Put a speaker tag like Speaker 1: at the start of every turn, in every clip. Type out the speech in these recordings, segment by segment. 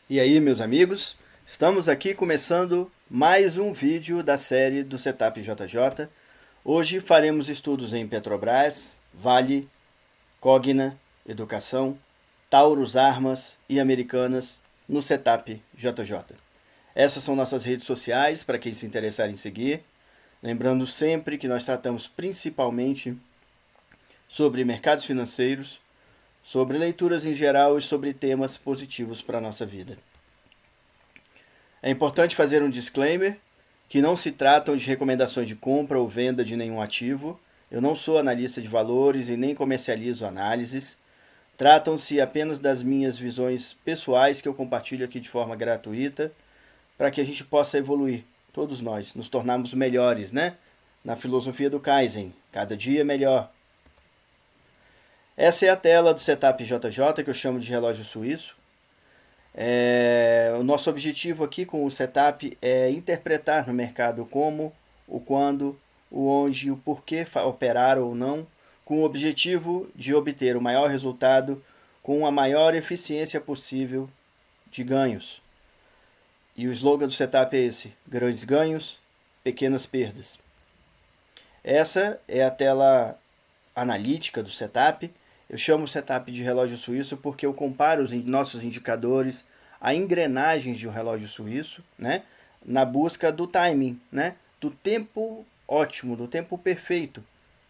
Speaker 1: E aí, meus amigos, estamos aqui começando mais um vídeo da série do Setup JJ. Hoje faremos estudos em Petrobras, Vale, Cogna, Educação, Taurus Armas e Americanas no Setup JJ. Essas são nossas redes sociais para quem se interessar em seguir. Lembrando sempre que nós tratamos principalmente sobre mercados financeiros, sobre leituras em geral e sobre temas positivos para a nossa vida. É importante fazer um disclaimer que não se tratam de recomendações de compra ou venda de nenhum ativo. Eu não sou analista de valores e nem comercializo análises. Tratam-se apenas das minhas visões pessoais que eu compartilho aqui de forma gratuita para que a gente possa evoluir, todos nós, nos tornarmos melhores, né? Na filosofia do Kaizen, cada dia melhor. Essa é a tela do Setup JJ, que eu chamo de relógio suíço. O nosso objetivo aqui com o setup é interpretar no mercado como, o quando, o onde e o porquê operar ou não, com o objetivo de obter o maior resultado com a maior eficiência possível de ganhos. E o slogan do setup é esse: grandes ganhos, pequenas perdas. Essa é a tela analítica do setup. Eu chamo o setup de relógio suíço porque eu comparo os nossos indicadores a engrenagens de um relógio suíço, né, na busca do timing, né, do tempo ótimo, do tempo perfeito,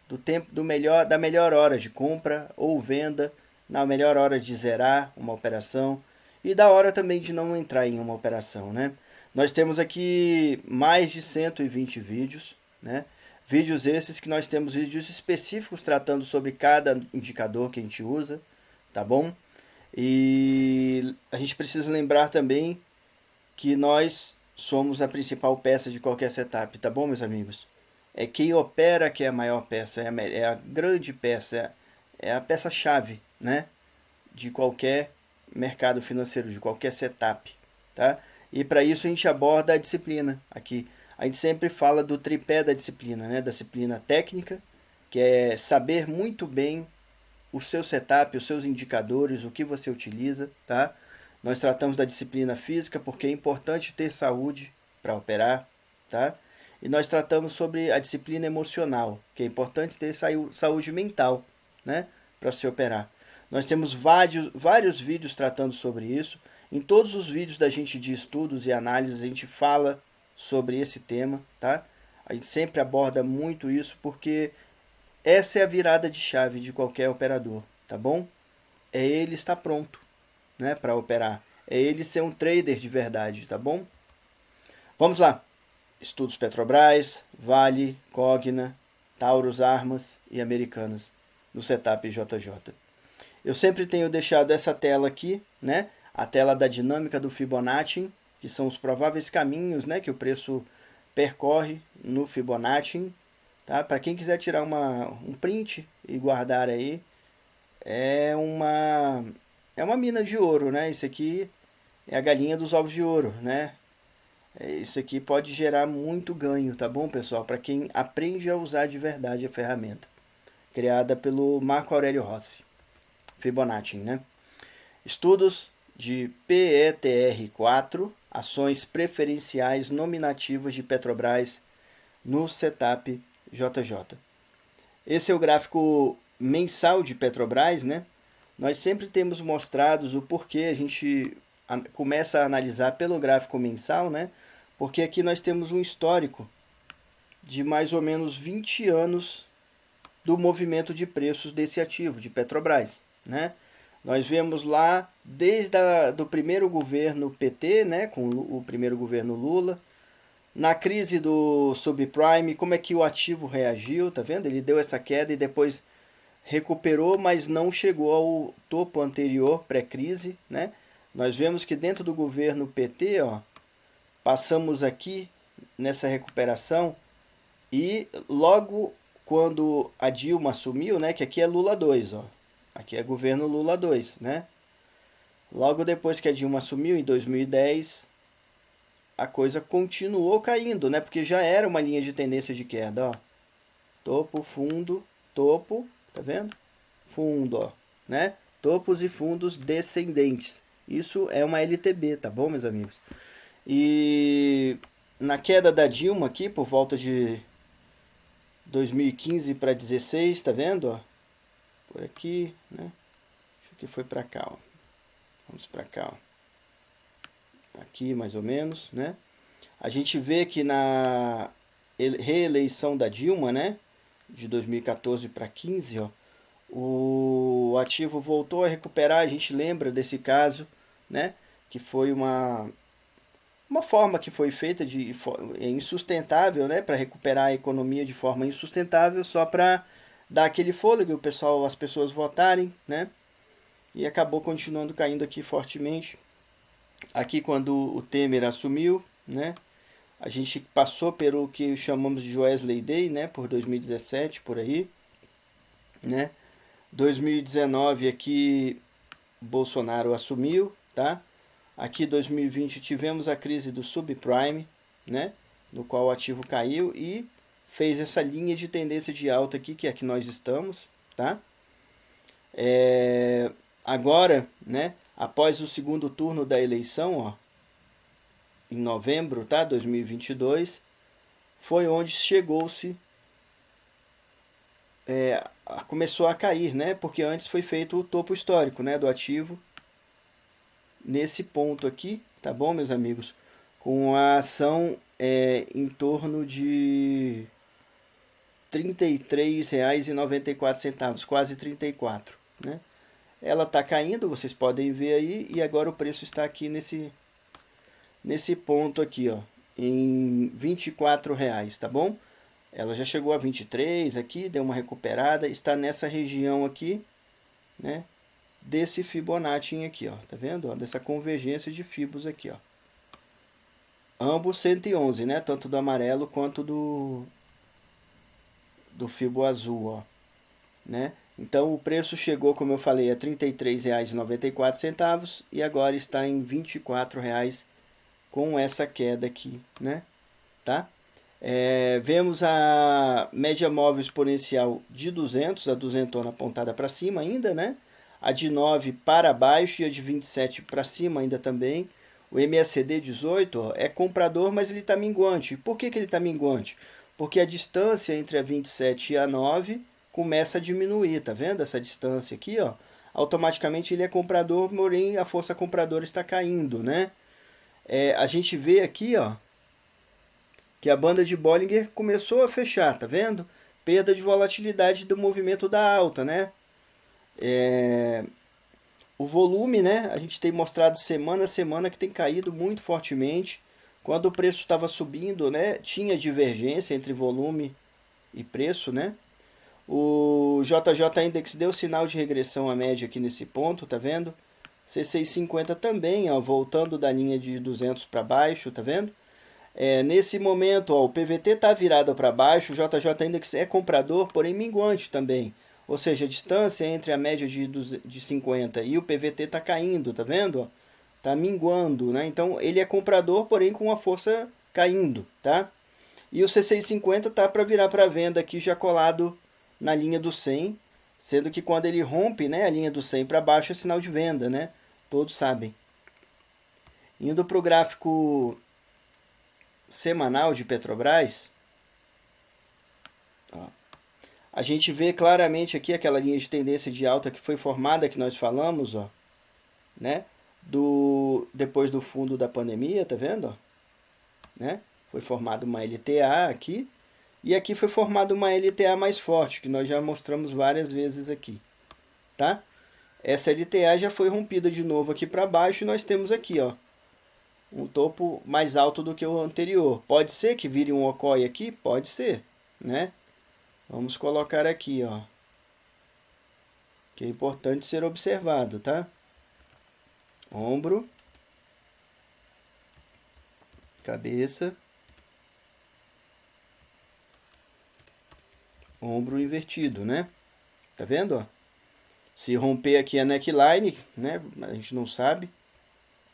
Speaker 1: do tempo da melhor hora de compra ou venda, na melhor hora de zerar uma operação e da hora também de não entrar em uma operação, né? Nós temos aqui mais de 120 vídeos, né? Vídeos esses que nós temos vídeos específicos tratando sobre cada indicador que a gente usa, tá bom? E a gente precisa lembrar também que nós somos a principal peça de qualquer setup, tá bom, meus amigos? É quem opera que é a maior peça, é a grande peça, é a peça-chave, né? De qualquer mercado financeiro, de qualquer setup, tá? E para isso a gente aborda a disciplina aqui. A gente sempre fala do tripé da disciplina, né? Da disciplina técnica, que é saber muito bem o seu setup, os seus indicadores, o que você utiliza, tá? Nós tratamos da disciplina física porque é importante ter saúde para operar, tá? E nós tratamos sobre a disciplina emocional, que é importante ter saúde mental, né, para se operar. Nós temos vários vídeos tratando sobre isso. Em todos os vídeos da gente de estudos e análises a gente fala sobre esse tema, tá? A gente sempre aborda muito isso porque essa é a virada de chave de qualquer operador, tá bom? É ele estar pronto, né, para operar. É ele ser um trader de verdade, tá bom? Vamos lá. Estudos Petrobras, Vale, Cogna, Taurus Armas e Americanas no Setup JJ. Eu sempre tenho deixado essa tela aqui, né? A tela da dinâmica do Fibonacci, que são os prováveis caminhos, né, que o preço percorre no Fibonacci, tá? Para quem quiser tirar um print e guardar aí, é uma mina de ouro, né? Isso aqui é a galinha dos ovos de ouro, né? Isso aqui pode gerar muito ganho, tá bom, pessoal? Para quem aprende a usar de verdade a ferramenta, criada pelo Marco Aurélio Rossi, Fibonacci, né? Estudos de PETR4, ações preferenciais nominativas de Petrobras no Setup JJ. Esse é o gráfico mensal de Petrobras, né? Nós sempre temos mostrados o porquê a gente começa a analisar pelo gráfico mensal, né? Porque aqui nós temos um histórico de mais ou menos 20 anos do movimento de preços desse ativo, de Petrobras, né? Nós vemos lá desde do primeiro governo PT, né, com o primeiro governo Lula, na crise do subprime, como é que o ativo reagiu, tá vendo? Ele deu essa queda e depois recuperou, mas não chegou ao topo anterior, pré-crise, né? Nós vemos que dentro do governo PT, ó, passamos aqui nessa recuperação e logo quando a Dilma assumiu, né, que aqui é Lula 2, ó. Aqui é governo Lula 2, né? Logo depois que a Dilma assumiu em 2010, a coisa continuou caindo, né? Porque já era uma linha de tendência de queda, ó. Topo, fundo, topo, tá vendo? Fundo, ó, né? Topos e fundos descendentes. Isso é uma LTB, tá bom, meus amigos? E na queda da Dilma aqui, por volta de 2015 para 16, tá vendo, ó? Por aqui, né? Acho que foi para cá, ó. Vamos para cá, ó. Aqui mais ou menos, né? A gente vê que na reeleição da Dilma, né, de 2014 para 15, ó, o ativo voltou a recuperar. A gente lembra desse caso, né, que foi uma forma que foi feita de insustentável, né, para recuperar a economia de forma insustentável, só para dar aquele fôlego, o pessoal, as pessoas votarem, né, e acabou continuando caindo aqui fortemente. Aqui quando o Temer assumiu, né, a gente passou pelo que chamamos de Wesley Day, né, por 2017, por aí, né. 2019 aqui Bolsonaro assumiu, tá? Aqui 2020 tivemos a crise do subprime, né, no qual o ativo caiu e fez essa linha de tendência de alta aqui, que é que nós estamos, tá? Agora, né, após o segundo turno da eleição, ó, em novembro, tá, 2022, foi onde chegou-se, começou a cair, né, porque antes foi feito o topo histórico, né, do ativo, nesse ponto aqui, tá bom, meus amigos? Com a ação em torno de R$ 33,94, quase 34, né? Ela está caindo, vocês podem ver aí, e agora o preço está aqui nesse ponto aqui, ó, em R$ 24, tá bom? Ela já chegou a 23 aqui, deu uma recuperada, está nessa região aqui, né? Desse Fibonacci aqui, ó, tá vendo? Ó, dessa convergência de fibos aqui, ó. Ambos 111, né? Tanto do amarelo quanto do fibo azul, ó, né? Então o preço chegou, como eu falei, a R$ 33,94 e agora está em R$ 24 com essa queda aqui, né? Tá? Vemos a média móvel exponencial de 200, a duzentona apontada para cima ainda, né? A de 9 para baixo e a de 27 para cima ainda também. O MACD 18 ó, é comprador, mas ele está minguante. Por que ele está minguante? Porque a distância entre a 27 e a 9 começa a diminuir, tá vendo? Essa distância aqui, ó, automaticamente ele é comprador, porém a força compradora está caindo, né? A gente vê aqui, ó, que a banda de Bollinger começou a fechar, tá vendo? Perda de volatilidade do movimento da alta, né? O volume, né? A gente tem mostrado semana a semana que tem caído muito fortemente. Quando o preço estava subindo, né? Tinha divergência entre volume e preço, né? O JJ Index deu sinal de regressão à média aqui nesse ponto, tá vendo? C650 também, ó, voltando da linha de 200 para baixo, tá vendo? Nesse momento, ó, o PVT está virado para baixo, o JJ Index é comprador, porém minguante também. Ou seja, a distância entre a média de 50 e o PVT está caindo, tá vendo? Está minguando, né? Então ele é comprador, porém com a força caindo, tá? E o C650 tá para virar para venda aqui já colado na linha do 100, sendo que quando ele rompe, né, a linha do 100 para baixo é sinal de venda, né? Todos sabem. Indo para o gráfico semanal de Petrobras, ó, a gente vê claramente aqui aquela linha de tendência de alta que foi formada, que nós falamos, ó, né? Depois do fundo da pandemia, tá vendo? Ó, né? Foi formada uma LTA aqui, e aqui foi formada uma LTA mais forte, que nós já mostramos várias vezes aqui, tá? Essa LTA já foi rompida de novo aqui para baixo e nós temos aqui, ó, um topo mais alto do que o anterior. Pode ser que vire um Okoi aqui? Pode ser, né? Vamos colocar aqui, ó, que é importante ser observado, tá? Ombro, cabeça, ombro invertido, né? Tá vendo, ó? Se romper aqui a neckline, né? A gente não sabe,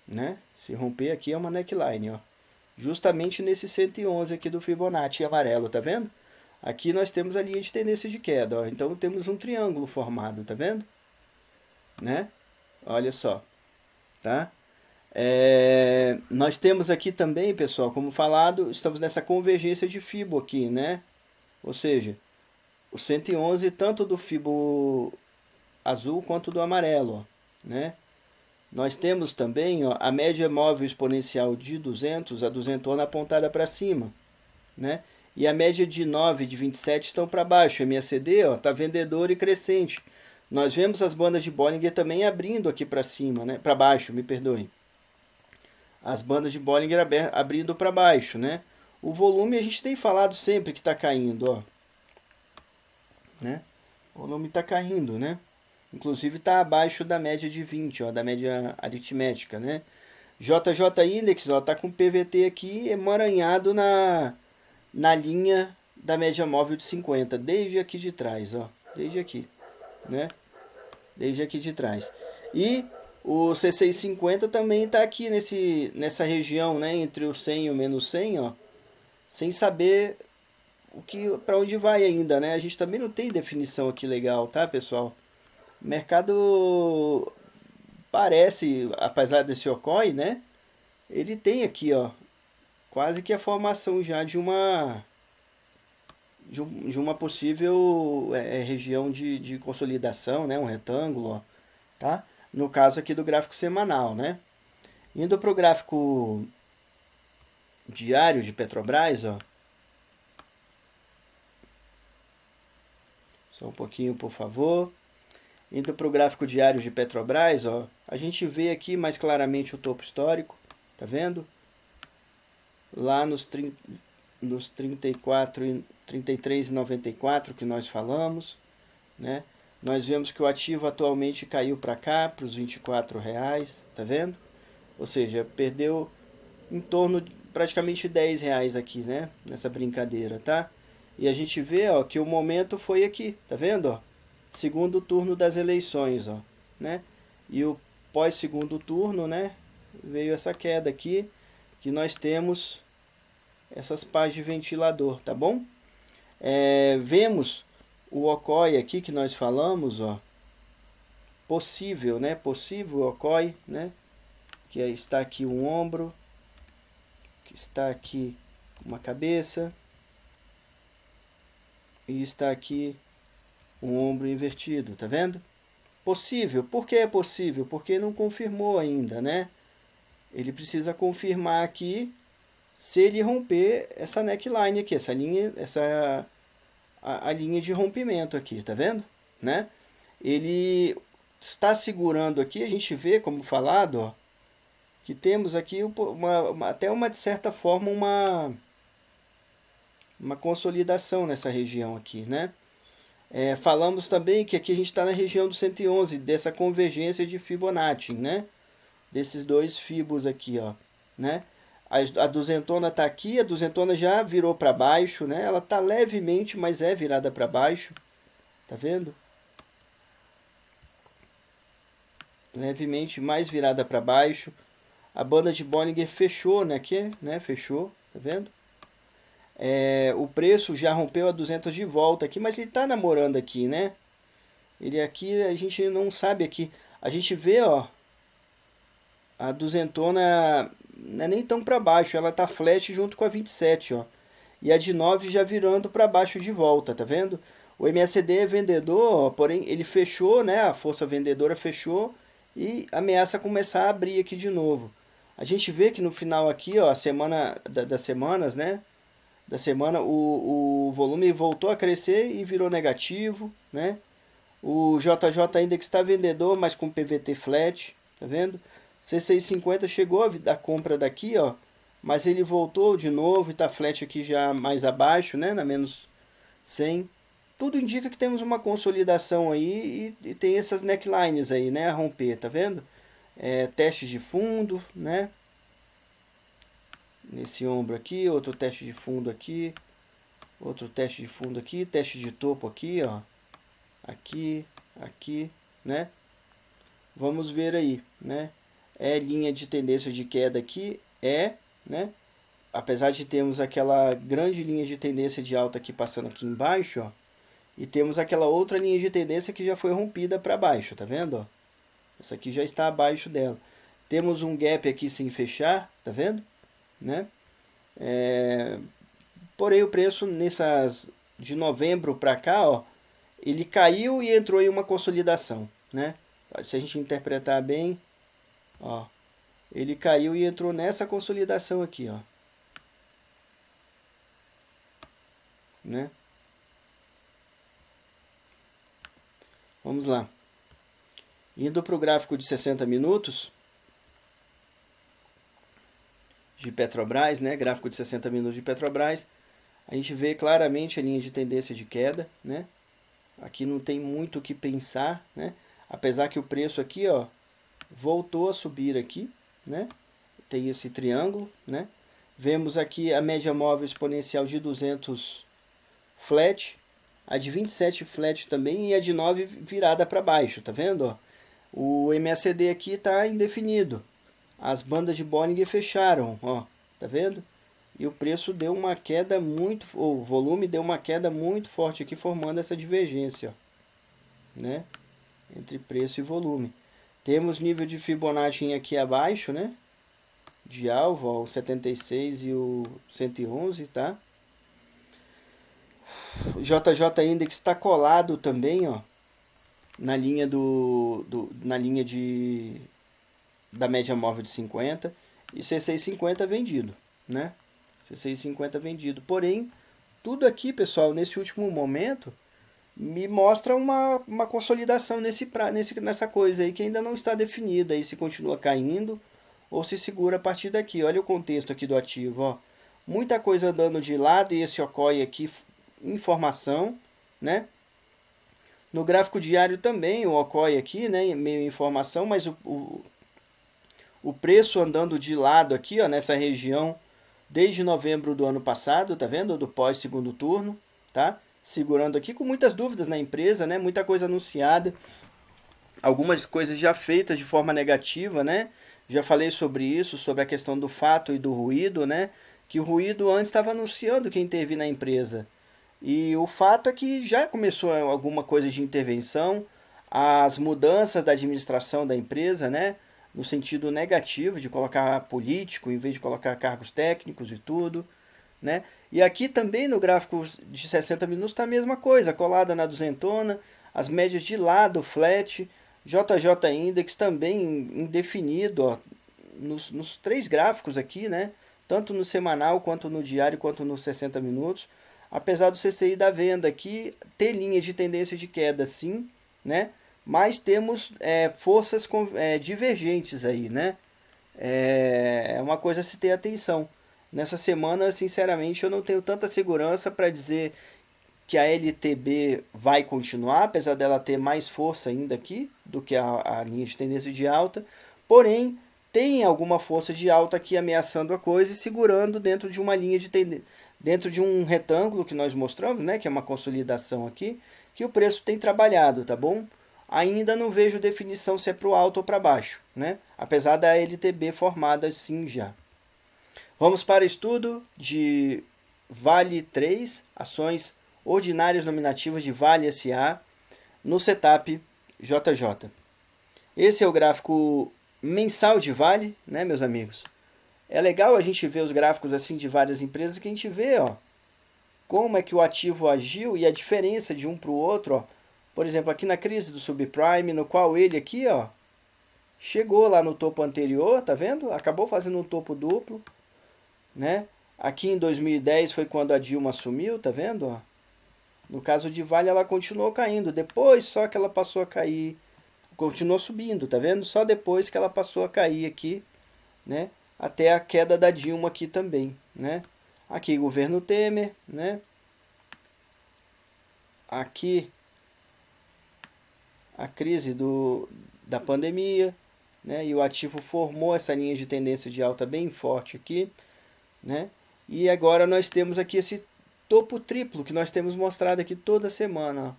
Speaker 1: né? Se romper aqui é uma neckline, ó. Justamente nesse 111 aqui do Fibonacci amarelo, tá vendo? Aqui nós temos a linha de tendência de queda, ó. Então temos um triângulo formado, tá vendo? Né? Olha só. tá? Nós temos aqui também, pessoal, como falado, estamos nessa convergência de Fibo aqui, né? Ou seja, o 111 tanto do Fibo azul quanto do amarelo, ó, né? Nós temos também, ó, a média móvel exponencial de 200, a duzentona apontada para cima, né? E a média de 9 e de 27 estão para baixo. A MACD está vendedora e crescente. Nós vemos as bandas de Bollinger também abrindo aqui para cima, né? Para baixo, me perdoem. As bandas de Bollinger abrindo para baixo, né? O volume a gente tem falado sempre que está caindo, ó, né? O volume está caindo, né? Inclusive está abaixo da média de 20, ó, da média aritmética, né? JJ Index, ó, tá com PVT aqui emaranhado na linha da média móvel de 50, desde aqui de trás, ó, desde aqui, né? Desde aqui de trás. E o C650 também está aqui nessa região, né, entre o 100 e o menos 100, ó, sem saber para onde vai ainda, né? A gente também não tem definição aqui legal, tá, pessoal? O mercado parece, apesar desse OCOI, né? Ele tem aqui, ó, quase que a formação já de uma possível região de consolidação, né? Um retângulo, ó, tá? No caso aqui do gráfico semanal, né? Indo para o gráfico diário de Petrobras, ó. Só um pouquinho, por favor. Indo para o gráfico diário de Petrobras, ó, a gente vê aqui mais claramente o topo histórico, tá vendo? Lá nos 34 e 33,94 que nós falamos, né? Nós vemos que o ativo atualmente caiu para cá, para os R$ 24, tá vendo? Ou seja, perdeu em torno de praticamente R$ 10 aqui, né? Nessa brincadeira, tá? E a gente vê, ó, que o momento foi aqui, tá vendo, ó? Segundo turno das eleições, ó, né? E o pós segundo turno, né? Veio essa queda aqui, que nós temos essas pás de ventilador, tá bom? Vemos o OCOI aqui que nós falamos, ó, possível, né? Possível OCOI, né? Que está aqui um ombro, que está aqui uma cabeça e está aqui um ombro invertido, tá vendo? Possível. Por que é possível? Porque não confirmou ainda, né? Ele precisa confirmar aqui se ele romper essa neckline aqui, essa linha, a linha de rompimento aqui, tá vendo? Né? Ele está segurando aqui, a gente vê, como falado, ó, que temos aqui até de certa forma uma consolidação nessa região aqui, né? Falamos também que aqui a gente está na região do 111, dessa convergência de Fibonacci, né? Desses dois fibos aqui, ó, né? A duzentona está aqui, a duzentona já virou para baixo, né? Ela está levemente, mas é virada para baixo, tá vendo? Levemente mais virada para baixo. A banda de Bollinger fechou, né? Aqui, né? Fechou, tá vendo? O preço já rompeu a 200 de volta aqui, mas ele está namorando aqui, né? Ele aqui, a gente não sabe aqui. A gente vê, ó, a duzentona não é nem tão para baixo, ela tá flash junto com a 27, ó. E a de 9 já virando para baixo de volta, tá vendo? O MACD é vendedor, ó, porém ele fechou, né? A força vendedora fechou e ameaça começar a abrir aqui de novo. A gente vê que no final aqui, ó, a semana das semanas, né? Da semana o volume voltou a crescer e virou negativo, né? O JJ Index está vendedor, mas com PVT flat, tá vendo? C650 chegou a dar compra daqui, ó, mas ele voltou de novo e está flat aqui já mais abaixo, né, na menos 100. Tudo indica que temos uma consolidação aí e tem essas necklines aí, né, a romper, tá vendo? Teste de fundo, né? Nesse ombro aqui, outro teste de fundo aqui, outro teste de fundo aqui, teste de topo aqui, ó. Aqui, aqui, né? Vamos ver aí, né? Linha de tendência de queda aqui, né? Apesar de termos aquela grande linha de tendência de alta aqui passando aqui embaixo, ó. E temos aquela outra linha de tendência que já foi rompida para baixo, tá vendo, ó? Essa aqui já está abaixo dela. Temos um gap aqui sem fechar, tá vendo? Né? Porém, o preço nessas de novembro para cá, ó, ele caiu e entrou em uma consolidação, né? Se a gente interpretar bem, ó, ele caiu e entrou nessa consolidação aqui, ó, né? Vamos lá. Indo para o gráfico de 60 minutos de Petrobras, né? Gráfico de 60 minutos de Petrobras, a gente vê claramente a linha de tendência de queda, né? Aqui não tem muito o que pensar, né? Apesar que o preço aqui, ó, voltou a subir aqui, né? Tem esse triângulo, né? Vemos aqui a média móvel exponencial de 200 flat, a de 27 flat também e a de 9 virada para baixo, tá vendo, ó? O MACD aqui está indefinido. As bandas de Bollinger fecharam, ó, tá vendo? E o preço deu uma queda muito, o volume deu uma queda muito forte aqui, formando essa divergência, ó, né? Entre preço e volume. Temos nível de Fibonacci aqui abaixo, né? De alvo, ó, o 76 e o 111, tá? O JJ Index está colado também, ó, na linha na linha da média móvel de 50 e C650 vendido, né? C650 vendido. Porém, tudo aqui, pessoal, nesse último momento me mostra uma consolidação nessa coisa aí que ainda não está definida, aí se continua caindo ou se segura a partir daqui. Olha o contexto aqui do ativo, ó. Muita coisa andando de lado e esse ocorre aqui informação, né? No gráfico diário também o ocorre aqui, né, meio informação, mas o preço andando de lado aqui, ó, nessa região desde novembro do ano passado, tá vendo? Do pós segundo turno, tá? Segurando aqui com muitas dúvidas na empresa, né? Muita coisa anunciada, algumas coisas já feitas de forma negativa, né? Já falei sobre isso, sobre a questão do fato e do ruído, né? Que o ruído antes estava anunciando quem intervir na empresa. E o fato é que já começou alguma coisa de intervenção, as mudanças da administração da empresa, né? No sentido negativo, de colocar político em vez de colocar cargos técnicos e tudo, né? E aqui também no gráfico de 60 minutos está a mesma coisa, colada na duzentona, as médias de lado, flat, JJ Index também indefinido, ó, nos três gráficos aqui, né? Tanto no semanal, quanto no diário, quanto nos 60 minutos. Apesar do CCI da venda aqui ter linha de tendência de queda, sim, né? Mas temos forças divergentes aí, né? É uma coisa a se ter atenção. Nessa semana, sinceramente, eu não tenho tanta segurança para dizer que a LTB vai continuar, apesar dela ter mais força ainda aqui do que a linha de tendência de alta. Porém, tem alguma força de alta aqui ameaçando a coisa e segurando dentro de uma linha de tendência, dentro de um retângulo que nós mostramos, né, que é uma consolidação aqui, que o preço tem trabalhado, tá bom? Ainda não vejo definição se é para o alto ou para baixo, né? Apesar da LTB formada sim já. Vamos para o estudo de Vale 3, ações ordinárias nominativas de Vale SA no setup JJ. Esse é o gráfico mensal de Vale, né, meus amigos? É legal a gente ver os gráficos assim de várias empresas que a gente vê, ó, como é que o ativo agiu e a diferença de um para o outro, ó. Por exemplo, aqui na crise do subprime, no qual ele aqui, ó, chegou lá no topo anterior, tá vendo? Acabou fazendo um topo duplo, né? Aqui em 2010 foi quando a Dilma assumiu, tá vendo, ó? No caso de Vale, ela continuou caindo, depois só que ela passou a cair, continuou subindo, tá vendo? Só depois que ela passou a cair aqui, né? Até a queda da Dilma aqui também, né? Aqui governo Temer, né? Aqui a crise da pandemia, né? E o ativo formou essa linha de tendência de alta bem forte aqui, né? E agora nós temos aqui esse topo triplo que nós temos mostrado aqui toda semana, ó.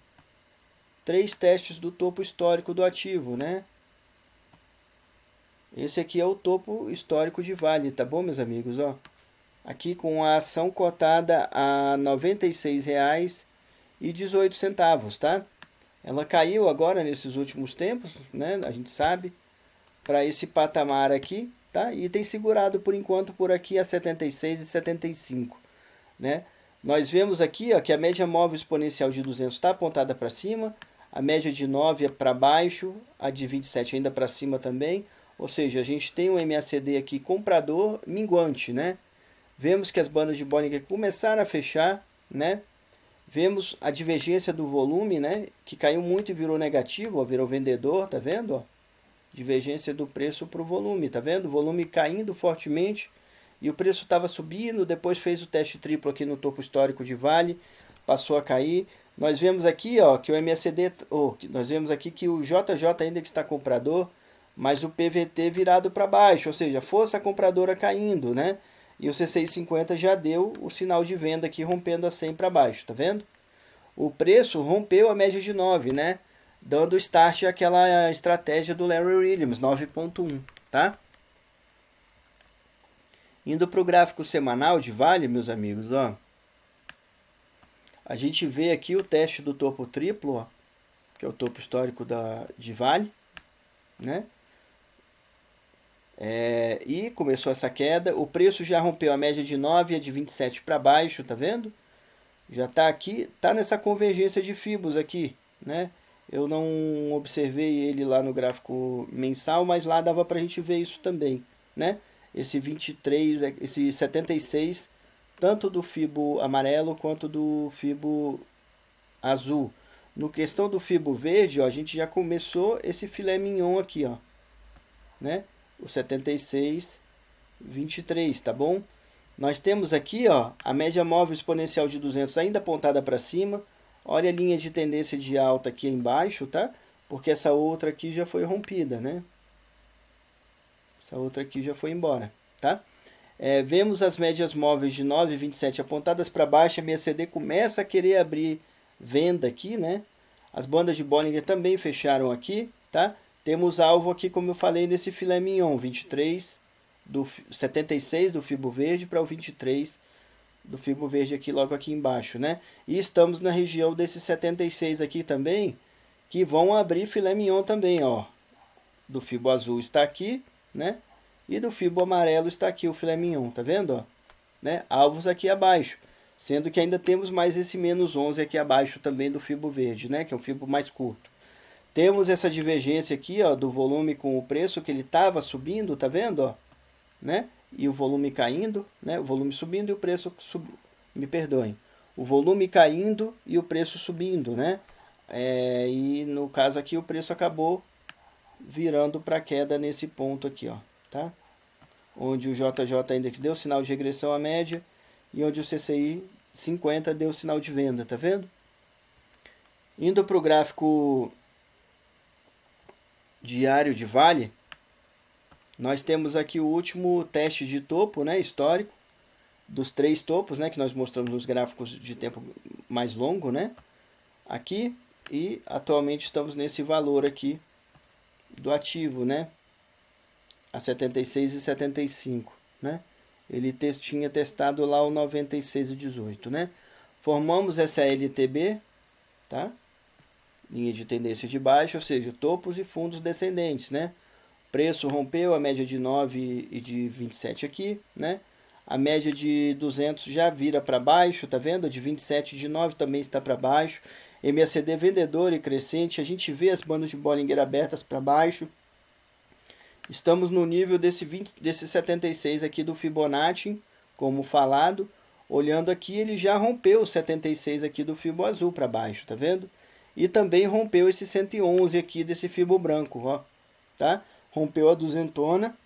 Speaker 1: 3 testes do topo histórico do ativo, né? Esse aqui é o topo histórico de Vale, tá bom, meus amigos, ó? Aqui com a ação cotada a R$ 96,18, tá? Ela caiu agora nesses últimos tempos, né? A gente sabe. para esse patamar aqui, tá? E tem segurado por enquanto por aqui a 76 e 75, né? Nós vemos aqui, ó, que a média móvel exponencial de 200 está apontada para cima, a média de 9 é para baixo, a de 27 ainda para cima também, ou seja, a gente tem um MACD aqui comprador minguante, né? Vemos que as bandas de Bollinger começaram a fechar, né? Vemos a divergência do volume, né? Que caiu muito e virou negativo, ó, virou vendedor, tá vendo? Ó? Divergência do preço para o volume, tá vendo? O volume caindo fortemente e o preço estava subindo, depois fez o teste triplo aqui no topo histórico de Vale, passou a cair. Nós vemos aqui, ó, que o MACD, nós vemos aqui que o JJ ainda que está comprador, mas o PVT virado para baixo, ou seja, força compradora caindo, né? E o C650 já deu o sinal de venda aqui, rompendo a 100 para baixo, tá vendo? O preço rompeu a média de 9, né? Dando start àquela estratégia do Larry Williams, 9.1, tá? Indo para o gráfico semanal de Vale, meus amigos, ó. A gente vê aqui o teste do topo triplo, ó, que é o topo histórico de Vale, né? E começou essa queda. O preço já rompeu a média de 9 e a de 27 para baixo, tá vendo? Já está aqui, tá nessa convergência de fibos aqui, né? Eu não observei ele lá no gráfico mensal, mas lá dava para a gente ver isso também, né? Esse 23, esse 76, tanto do fibo amarelo quanto do fibo azul. No questão do fibo verde, ó, a gente já começou esse filé mignon aqui, ó, né? O 76, 23, tá bom? Nós temos aqui, ó, a média móvel exponencial de 200 ainda apontada para cima. Olha a linha de tendência de alta aqui embaixo, tá? Porque essa outra aqui já foi rompida, né? Essa outra aqui já foi embora, tá? Vemos as médias móveis de 9 e 27 apontadas para baixo. A MACD começa a querer abrir venda aqui, né? As bandas de Bollinger também fecharam aqui, tá? Temos alvo aqui, como eu falei, nesse filé mignon, 23 do 76 do fibo verde para o 23 do fibo verde aqui logo aqui embaixo, né? E estamos na região desses 76 aqui também, que vão abrir filé mignon também, ó. Do fibo azul está aqui, né? E do fibo amarelo está aqui o filé mignon, tá vendo, ó? Né? Alvos aqui abaixo, sendo que ainda temos mais esse menos 11 aqui abaixo também do fibo verde, né? Que é um fibo mais curto. Temos essa divergência aqui, ó, do volume com o preço, que ele estava subindo, tá vendo, ó? Né? E o volume caindo, né? O volume subindo e o preço subindo. Me perdoem. O volume caindo e o preço subindo, né? E no caso aqui o preço acabou virando para queda nesse ponto aqui, ó, tá? Onde o JJ Index deu sinal de regressão à média e onde o CCI 50 deu sinal de venda, tá vendo? Indo para o gráfico diário de Vale, nós temos aqui o último teste de topo, né, histórico, dos 3 topos, né, que nós mostramos nos gráficos de tempo mais longo, né, aqui, e atualmente estamos nesse valor aqui do ativo, né, a 76 e 75, né, ele tinha testado lá o 96 e 18, né, formamos essa LTB, tá, linha de tendência de baixa, ou seja, topos e fundos descendentes, né, preço rompeu a média de 9 e de 27 aqui, né? A média de 200 já vira para baixo, tá vendo? A de 27 e de 9 também está para baixo. MACD vendedor e crescente, a gente vê as bandas de Bollinger abertas para baixo. Estamos no nível desse 76 aqui do Fibonacci, como falado. Olhando aqui, ele já rompeu o 76 aqui do Fibo azul para baixo, tá vendo? E também rompeu esse 111 aqui desse Fibo branco, ó, tá? Rompeu a duzentona,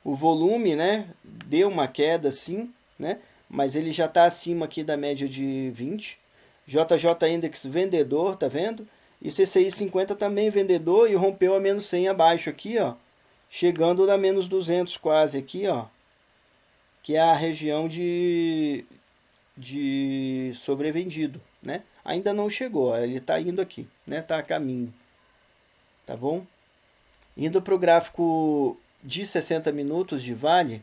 Speaker 1: o volume, né, deu uma queda sim, né, mas ele já está acima aqui da média de 20, JJ Index vendedor, tá vendo? E CCI 50 também vendedor e rompeu a menos 100 abaixo aqui, ó, chegando na menos 200 quase aqui, ó, que é a região de sobrevendido, né? Ainda não chegou, ele está indo aqui, né, tá a caminho, tá bom? Indo para o gráfico de 60 minutos de Vale,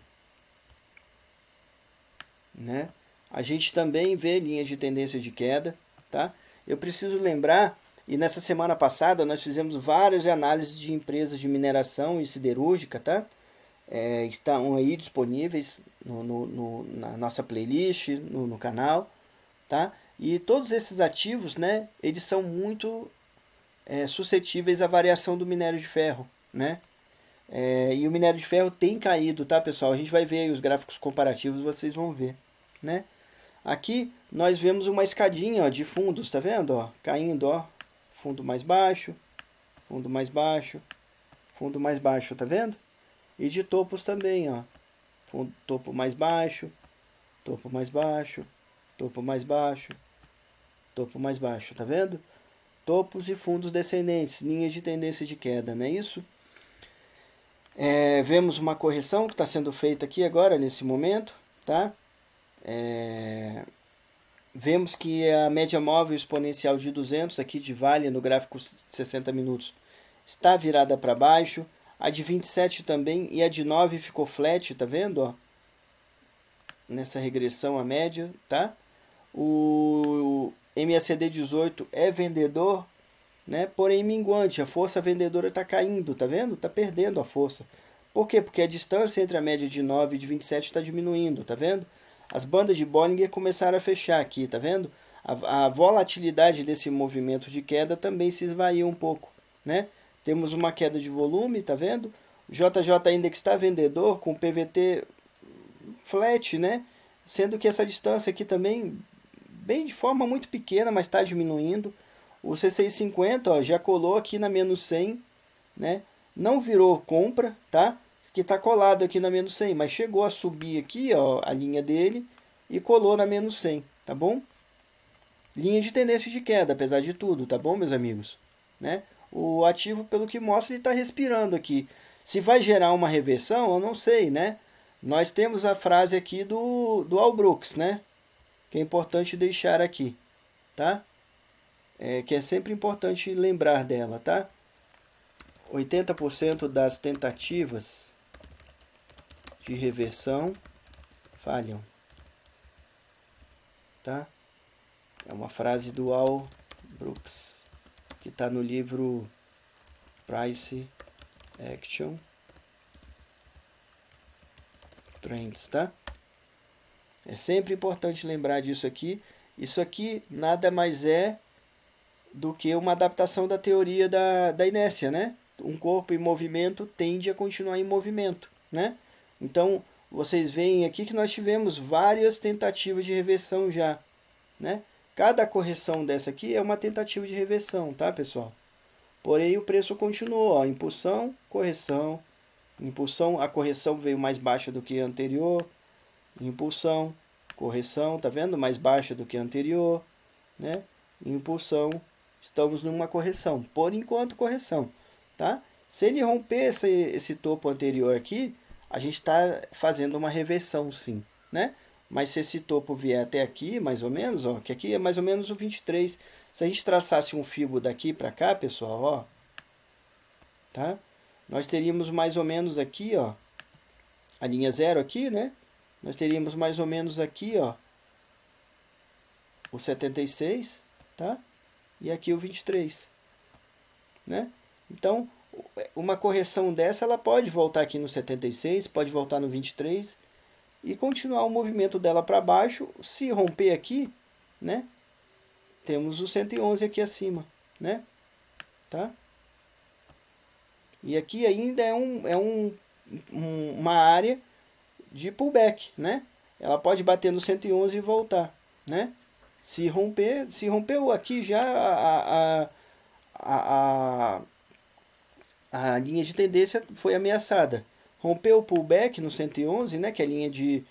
Speaker 1: né? A gente também vê linhas de tendência de queda, tá? Eu preciso lembrar, E nessa semana passada nós fizemos várias análises de empresas de mineração e siderúrgica, tá? Estão aí disponíveis na nossa playlist, no canal, tá? E todos esses ativos, né, eles são muito suscetíveis à variação do minério de ferro, né? E o minério de ferro tem caído, tá, pessoal? A gente vai ver aí os gráficos comparativos, vocês vão ver, né? Aqui nós vemos uma escadinha, ó, de fundos, tá vendo? Ó, caindo, ó, fundo mais baixo, fundo mais baixo, fundo mais baixo, tá vendo? E de topos também, ó, fundo, topo mais baixo, topo mais baixo, topo mais baixo, topo mais baixo, tá vendo? Topos e fundos descendentes, linhas de tendência de queda, não é isso? Vemos uma correção que está sendo feita aqui agora, nesse momento, tá? Vemos que a média móvel exponencial de 200 aqui de Vale no gráfico 60 minutos está virada para baixo. A de 27 também e a de 9 ficou flat, tá vendo? Ó? Nessa regressão a média, tá? O MACD 18 é vendedor, né? Porém minguante, a força vendedora está caindo, tá vendo? Está perdendo a força. Por quê? Porque a distância entre a média de 9 e de 27 está diminuindo, tá vendo? As bandas de Bollinger começaram a fechar aqui, tá vendo? A volatilidade desse movimento de queda também se esvaiu um pouco, né? Temos uma queda de volume, tá vendo? O JJ Index está vendedor com PVT flat, né? Sendo que essa distância aqui também, bem de forma muito pequena, mas está diminuindo. O C650 ó, já colou aqui na menos 100, né? Não virou compra, tá? Que está colado aqui na menos 100, mas chegou a subir aqui, ó, a linha dele e colou na menos 100, tá bom? Linha de tendência de queda, apesar de tudo, tá bom, meus amigos? Né? O ativo, pelo que mostra, ele está respirando aqui. Se vai gerar uma reversão, eu não sei, né? Nós temos a frase aqui do Al Brooks, né? Que é importante deixar aqui, tá? Que é sempre importante lembrar dela, tá? 80% das tentativas de reversão falham, tá? É uma frase do Al Brooks, que está no livro Price Action Trends, tá? É sempre importante lembrar disso aqui. Isso aqui nada mais é do que uma adaptação da teoria da inércia, né? Um corpo em movimento tende a continuar em movimento, né? Então, vocês veem aqui que nós tivemos várias tentativas de reversão já, né? Cada correção dessa aqui é uma tentativa de reversão, tá, pessoal? Porém, o preço continuou, ó, impulsão, correção, impulsão, a correção veio mais baixa do que a anterior, impulsão, correção, tá vendo? Mais baixa do que a anterior, né? Impulsão, estamos numa correção, por enquanto correção, tá? Se ele romper esse topo anterior aqui, a gente está fazendo uma reversão sim, né? Mas se esse topo vier até aqui, mais ou menos, ó, que aqui é mais ou menos o 23, se a gente traçasse um fio daqui para cá, pessoal, ó, tá? Nós teríamos mais ou menos aqui, ó, a linha 0 aqui, né? Nós teríamos mais ou menos aqui, ó, o 76, tá? E aqui o 23, né? Então, uma correção dessa, ela pode voltar aqui no 76, pode voltar no 23 e continuar o movimento dela para baixo. Se romper aqui, né? Temos o 111 aqui acima, né? Tá? E aqui ainda uma área de pullback, né? Ela pode bater no 111 e voltar, né? Se rompeu aqui já a linha de tendência foi ameaçada. Rompeu o pullback no 111, né, que é a linha de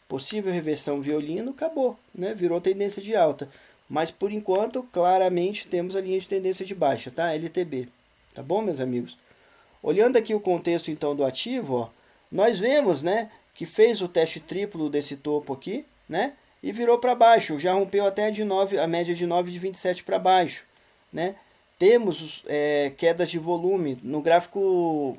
Speaker 1: possível reversão violino, acabou, né? Virou tendência de alta. Mas por enquanto, claramente temos a linha de tendência de baixa, tá? LTB. Tá bom, meus amigos? Olhando aqui o contexto então do ativo, ó, nós vemos, né, que fez o teste triplo desse topo aqui, né? E virou para baixo, já rompeu até a média de 9 de 27 para baixo, né? Temos quedas de volume no gráfico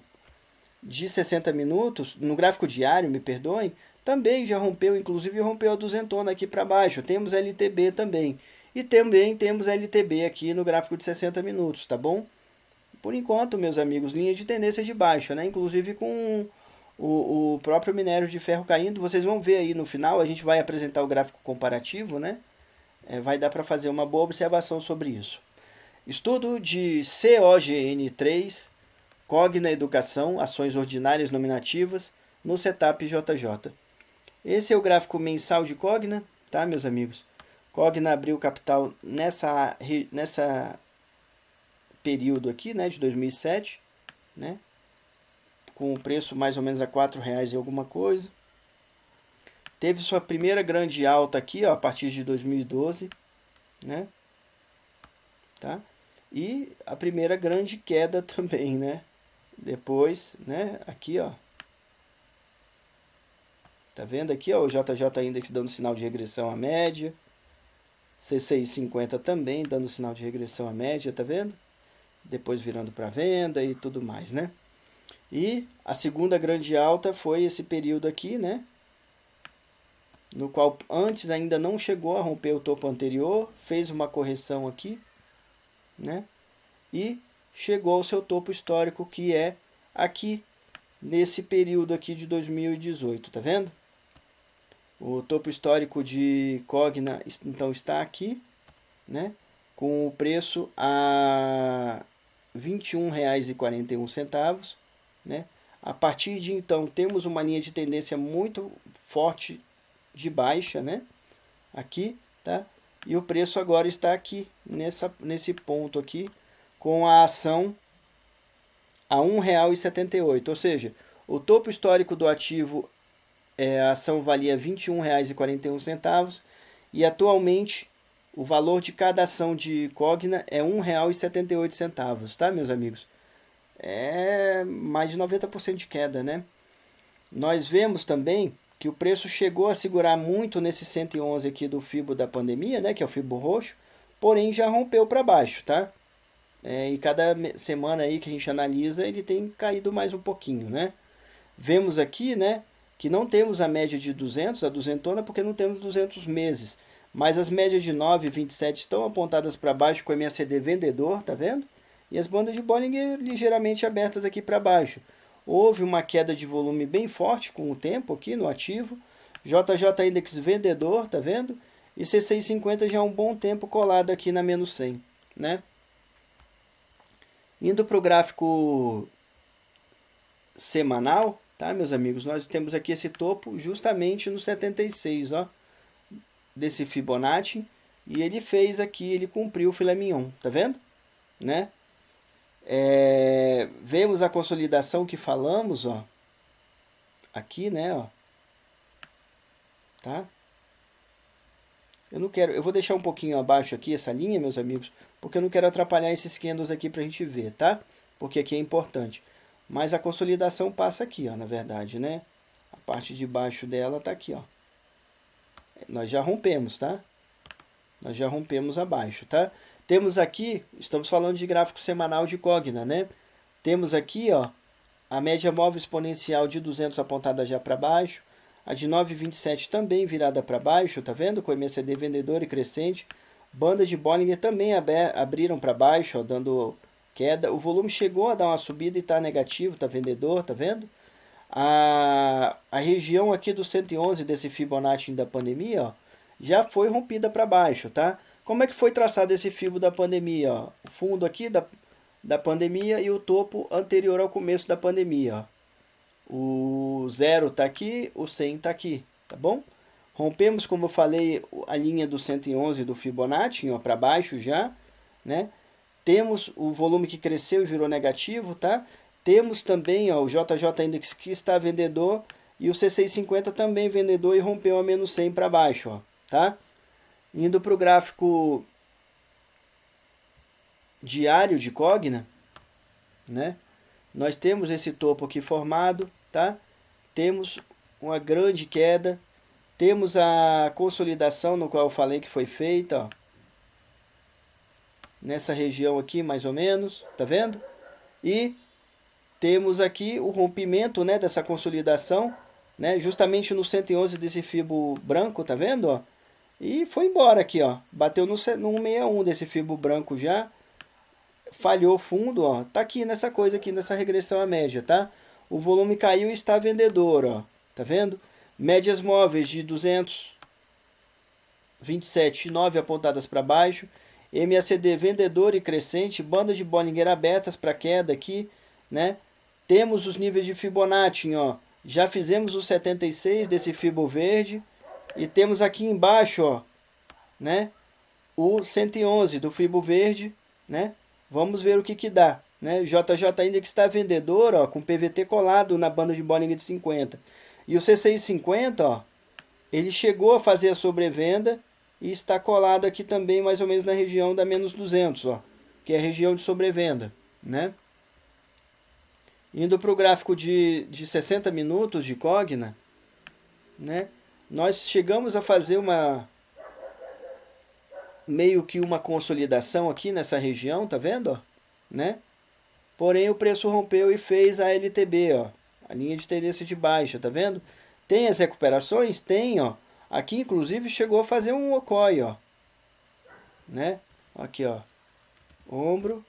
Speaker 1: de 60 minutos, no gráfico diário, me perdoem, também já rompeu, inclusive rompeu a duzentona aqui para baixo. Temos LTB também. E também temos LTB aqui no gráfico de 60 minutos, tá bom? Por enquanto, meus amigos, linha de tendência de baixa, né? Inclusive com o próprio minério de ferro caindo. Vocês vão ver aí no final, a gente vai apresentar o gráfico comparativo, né? Vai dar para fazer uma boa observação sobre isso. Estudo de COGN3, Cogna Educação, ações ordinárias nominativas, no setup JJ. Esse é o gráfico mensal de Cogna, tá, meus amigos? Cogna abriu capital nessa período aqui, né, de 2007, né, com o preço mais ou menos a R$4 e alguma coisa. Teve sua primeira grande alta aqui, ó, a partir de 2012, né, tá? E a primeira grande queda também, né? Depois, né, aqui, ó. Tá vendo aqui, ó, o JJ Index dando sinal de regressão à média. C650 também dando sinal de regressão à média, tá vendo? Depois virando para venda e tudo mais, né? E a segunda grande alta foi esse período aqui, né? No qual antes ainda não chegou a romper o topo anterior, fez uma correção aqui, né? E chegou ao seu topo histórico, que é aqui, nesse período aqui de 2018, tá vendo? O topo histórico de Cogna, então, está aqui, né? Com o preço a R$ 21,41, né? A partir de então, temos uma linha de tendência muito forte de baixa, né? Aqui, tá? E o preço agora está aqui, nesse ponto aqui, com a ação a R$ 1,78. Ou seja, o topo histórico do ativo, a ação valia R$ 21,41 e atualmente o valor de cada ação de Cogna é R$ 1,78, tá, meus amigos? É mais de 90% de queda, né? Nós vemos também que o preço chegou a segurar muito nesse 111 aqui do Fibo da pandemia, né, que é o Fibo roxo, porém já rompeu para baixo, tá? E cada semana aí que a gente analisa, ele tem caído mais um pouquinho, né? Vemos aqui, né, que não temos a média de 200, a duzentona, porque não temos 200 meses. Mas as médias de 9 e 27 estão apontadas para baixo com o MACD vendedor, tá vendo? E as bandas de Bollinger ligeiramente abertas aqui para baixo. Houve uma queda de volume bem forte com o tempo aqui no ativo. JJ Index vendedor, tá vendo? E C650 já há um bom tempo colado aqui na menos 100, né? Indo para o gráfico semanal, tá, meus amigos? Nós temos aqui esse topo justamente no 76, ó, desse Fibonacci. E ele fez aqui, ele cumpriu o filé mignon, tá vendo? Né? Vemos a consolidação que falamos, ó, aqui, né, ó, tá? Eu vou deixar um pouquinho abaixo aqui essa linha, meus amigos, porque eu não quero atrapalhar esses candles aqui pra gente ver, tá? Porque aqui é importante. Mas a consolidação passa aqui, ó, na verdade, né? A parte de baixo dela tá aqui, ó. Nós já rompemos, tá? Nós já rompemos abaixo, tá? Temos aqui, estamos falando de gráfico semanal de Cogna, né? Temos aqui, ó, a média móvel exponencial de 200 apontada já para baixo. A de 9,27 também virada para baixo, tá vendo? Com o MACD vendedor e crescente. Bandas de Bollinger também abriram para baixo, ó, dando queda. O volume chegou a dar uma subida e está negativo, tá vendedor, tá vendo? A região aqui do 111 desse Fibonacci da pandemia, ó, já foi rompida para baixo, tá? Como é que foi traçado esse Fibo da pandemia, ó? O fundo aqui da pandemia e o topo anterior ao começo da pandemia, ó. O 0 está aqui, o 100 está aqui, tá bom? Rompemos, como eu falei, a linha do 111 do Fibonacci, ó, para baixo já, né? Temos o volume que cresceu e virou negativo, tá? Temos também, ó, o JJ Index que está vendedor e o C650 também vendedor e rompeu a menos 100 para baixo, ó, tá? Indo para o gráfico diário de Cogna, né? Nós temos esse topo aqui formado, tá? Temos uma grande queda, temos a consolidação no qual eu falei que foi feita, ó, nessa região aqui mais ou menos, tá vendo? E temos aqui o rompimento, né, dessa consolidação, né, justamente no 111 desse Fibo branco, tá vendo, ó? E foi embora aqui, ó. Bateu no 161 desse fibro branco já. Falhou fundo, ó. Tá aqui nessa coisa aqui, nessa regressão à média, tá? O volume caiu e está vendedor, ó. Tá vendo? Médias móveis de 227,9 apontadas para baixo. MACD vendedor e crescente, banda de Bollinger abertas para queda aqui, né? Temos os níveis de Fibonacci, ó. Já fizemos o 76 desse fibro verde e temos aqui embaixo, ó, né? O 111 do fibro verde, né? Vamos ver o que dá, né? JJ Index está vendedor, ó, com PVT colado na banda de Bollinger de 50. E o C650, ó, ele chegou a fazer a sobrevenda e está colado aqui também mais ou menos na região da menos 200, ó, que é a região de sobrevenda, né? Indo para o gráfico de 60 minutos de Cogna, né? Nós chegamos a fazer meio que uma consolidação aqui nessa região, tá vendo, ó? Né? Porém o preço rompeu e fez a LTB, ó, a linha de tendência de baixa, tá vendo? Tem as recuperações? Tem, ó. Aqui inclusive chegou a fazer um okoi, ó, né? Aqui, ó. Ombro,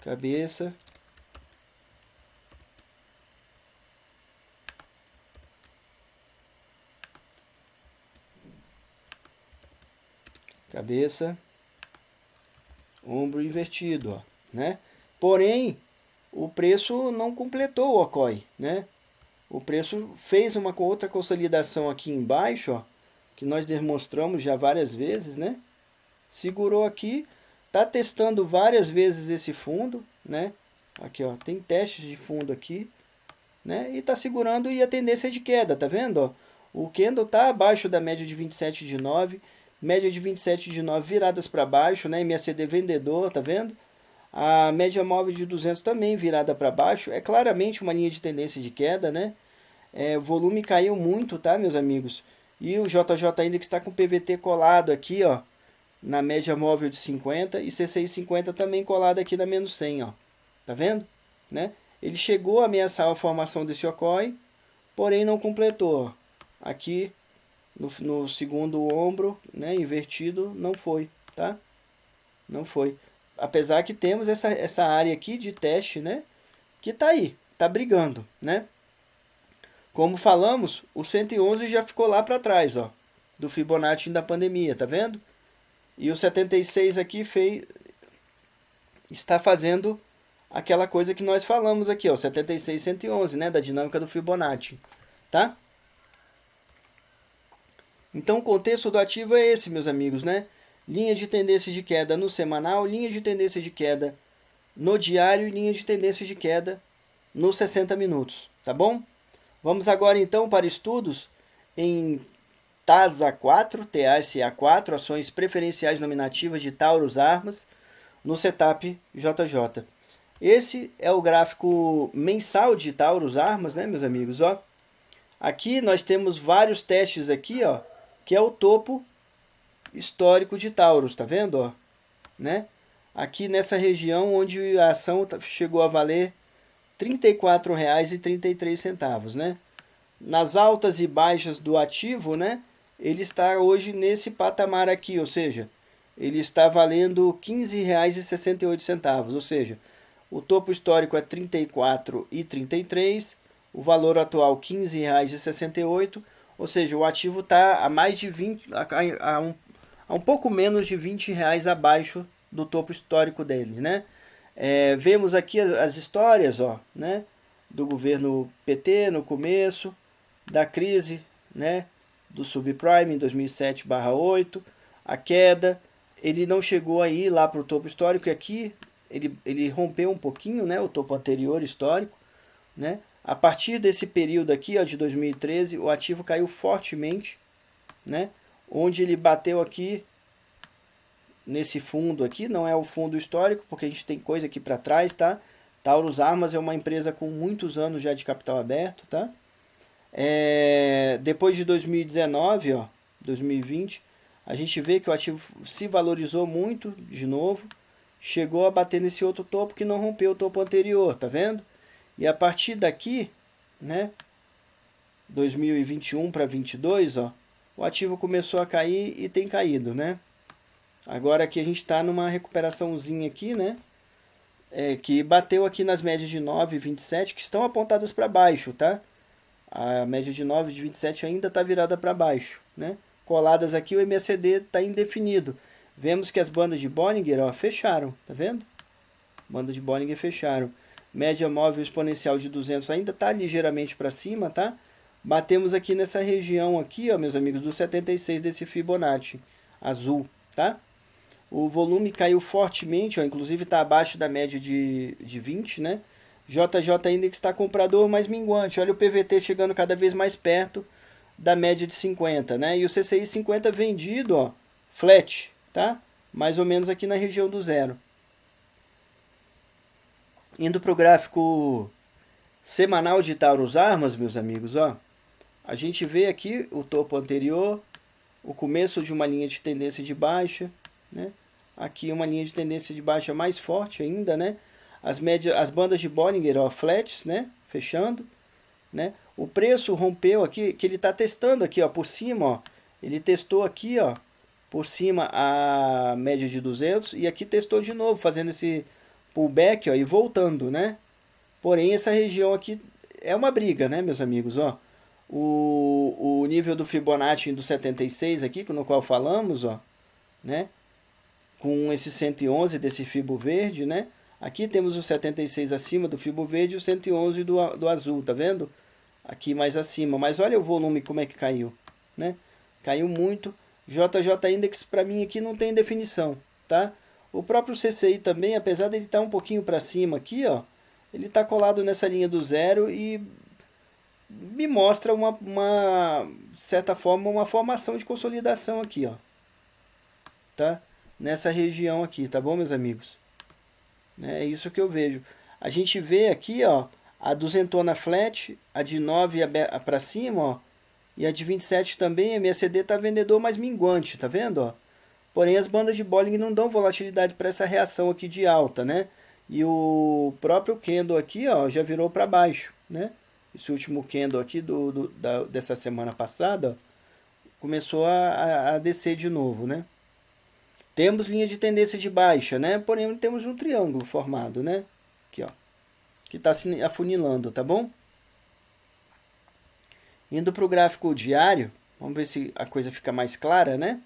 Speaker 1: cabeça, cabeça, ombro invertido, ó, né? Porém, o preço não completou o okoi, né? O preço fez uma outra consolidação aqui embaixo, ó, que nós demonstramos já várias vezes, né? Segurou aqui, tá testando várias vezes esse fundo, né? Aqui, ó, tem testes de fundo aqui, né? E tá segurando e a tendência é de queda, tá vendo, ó? O candle tá abaixo da média de 27 de 9, média de 27 de 9 viradas para baixo, né? MACD vendedor, tá vendo? A média móvel de 200 também virada para baixo, é claramente uma linha de tendência de queda, né? O volume caiu muito, tá, meus amigos? E o JJ Index está com PVT colado aqui, ó, na média móvel de 50 e C650 também colado aqui na menos 100, ó. Tá vendo? Né? Ele chegou a ameaçar a formação desse okoi, porém não completou. Aqui no segundo ombro, né, invertido, não foi, tá? Não foi. Apesar que temos essa área aqui de teste, né, que tá aí, tá brigando, né? Como falamos, o 111 já ficou lá para trás, ó, do Fibonacci da pandemia, tá vendo? E o 76 aqui está fazendo aquela coisa que nós falamos aqui, ó, 76 111, né, da dinâmica do Fibonacci, tá? Então o contexto do ativo é esse, meus amigos, né? Linha de tendência de queda no semanal, linha de tendência de queda no diário e linha de tendência de queda nos 60 minutos, tá bom? Vamos agora então para estudos em TASA4, TASA4, ações preferenciais nominativas de Taurus Armas, no setup JJ. Esse é o gráfico mensal de Taurus Armas, né, meus amigos? Ó, aqui nós temos vários testes aqui, ó, que é o topo histórico de Taurus, tá vendo, ó? Né? Aqui nessa região onde a ação chegou a valer R$ 34,33, né? Nas altas e baixas do ativo, né? Ele está hoje nesse patamar aqui, ou seja, ele está valendo R$ 15,68, ou seja, o topo histórico é R$ 34,33, o valor atual R$ 15,68, ou seja, o ativo está a mais de 20, a um pouco menos de R$ 20 abaixo do topo histórico dele, né? Vemos aqui as histórias, ó, né, do governo PT no começo, da crise, né, do subprime em 2007/8, a queda, ele não chegou aí lá para o topo histórico, e aqui ele rompeu um pouquinho, né, o topo anterior histórico, né? A partir desse período aqui, ó, de 2013, o ativo caiu fortemente, né, onde ele bateu aqui nesse fundo aqui, não é o fundo histórico, porque a gente tem coisa aqui para trás, tá? Taurus Armas é uma empresa com muitos anos já de capital aberto, tá? Depois de 2019, ó, 2020, a gente vê que o ativo se valorizou muito de novo, chegou a bater nesse outro topo que não rompeu o topo anterior, tá vendo? E a partir daqui, né, 2021 para 22, ó, o ativo começou a cair e tem caído, né? Agora aqui a gente está numa recuperaçãozinha aqui, né? Que bateu aqui nas médias de 9 e 27, que estão apontadas para baixo, tá? A média de 9 e de 27 ainda está virada para baixo, né? Coladas aqui, o MACD está indefinido. Vemos que as bandas de Bollinger, ó, fecharam, tá vendo? Bandas de Bollinger fecharam. Média móvel exponencial de 200 ainda está ligeiramente para cima, tá? Batemos aqui nessa região aqui, ó, meus amigos, do 76 desse Fibonacci azul, tá? O volume caiu fortemente, ó, inclusive está abaixo da média de 20, né? JJ Index está comprador, mas minguante. Olha o PVT chegando cada vez mais perto da média de 50, né? E o CCI 50 vendido, ó, flat, tá? Mais ou menos aqui na região do zero. Indo para o gráfico semanal de Taurus Armas, meus amigos, ó, a gente vê aqui o topo anterior, o começo de uma linha de tendência de baixa, né? Aqui uma linha de tendência de baixa mais forte ainda, né? As bandas de Bollinger, ó, flats, né? Fechando, né? O preço rompeu aqui, que ele está testando aqui, ó, por cima, ó. Ele testou aqui, ó, por cima a média de 200 e aqui testou de novo, fazendo esse pullback, ó, e voltando, né? Porém, essa região aqui é uma briga, né, meus amigos, ó. O nível do Fibonacci do 76 aqui, no qual falamos, ó, né? Com esse 111 desse Fibo verde, né? Aqui temos o 76 acima do Fibo verde e o 111 do azul, tá vendo? Aqui mais acima. Mas olha o volume como é que caiu, né? Caiu muito. JJ Index para mim aqui não tem definição, tá? O próprio CCI também, apesar de ele estar um pouquinho para cima aqui, ó, ele está colado nessa linha do zero e me mostra uma certa forma, uma formação de consolidação aqui, ó, tá? Nessa região aqui, tá bom, meus amigos? É isso que eu vejo. A gente vê aqui, ó, a duzentona flat, a de 9 para cima, ó, e a de 27 também, a MACD tá vendedor mais minguante, tá vendo, ó? Porém, as bandas de Bollinger não dão volatilidade para essa reação aqui de alta, né? E o próprio candle aqui, ó, já virou para baixo, né? Esse último candle aqui dessa semana passada, ó, começou a descer de novo, né? Temos linha de tendência de baixa, né? Porém, temos um triângulo formado, né? Aqui, ó. Que está se afunilando, tá bom? Indo para o gráfico diário, vamos ver se a coisa fica mais clara, né?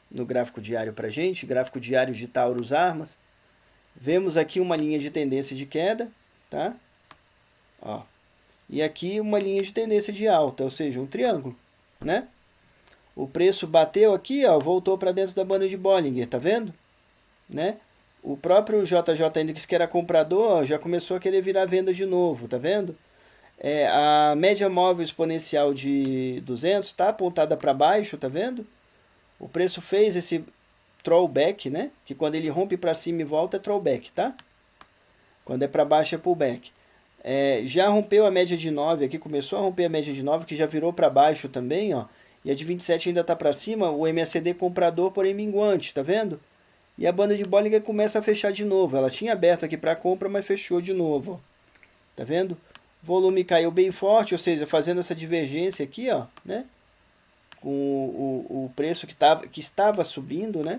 Speaker 1: No gráfico diário para gente, gráfico diário de Taurus Armas. Vemos aqui uma linha de tendência de queda, tá? Ó. E aqui uma linha de tendência de alta, ou seja, um triângulo, né? O preço bateu aqui, ó, voltou para dentro da banda de Bollinger, tá vendo? Né? O próprio JJ Index, que era comprador, ó, já começou a querer virar venda de novo, tá vendo? A média móvel exponencial de 200 está apontada para baixo, tá vendo? O preço fez esse throwback, né? Que quando ele rompe para cima e volta é throwback, tá? Quando é para baixo é pullback. Já rompeu a média de 9 aqui, começou a romper a média de 9, que já virou para baixo também, ó. E a de 27 ainda está para cima, o MACD comprador, porém minguante, tá vendo? E a banda de Bollinger começa a fechar de novo. Ela tinha aberto aqui para compra, mas fechou de novo, ó. Tá vendo? O volume caiu bem forte, ou seja, fazendo essa divergência aqui, ó, né? Com o preço que estava subindo, né?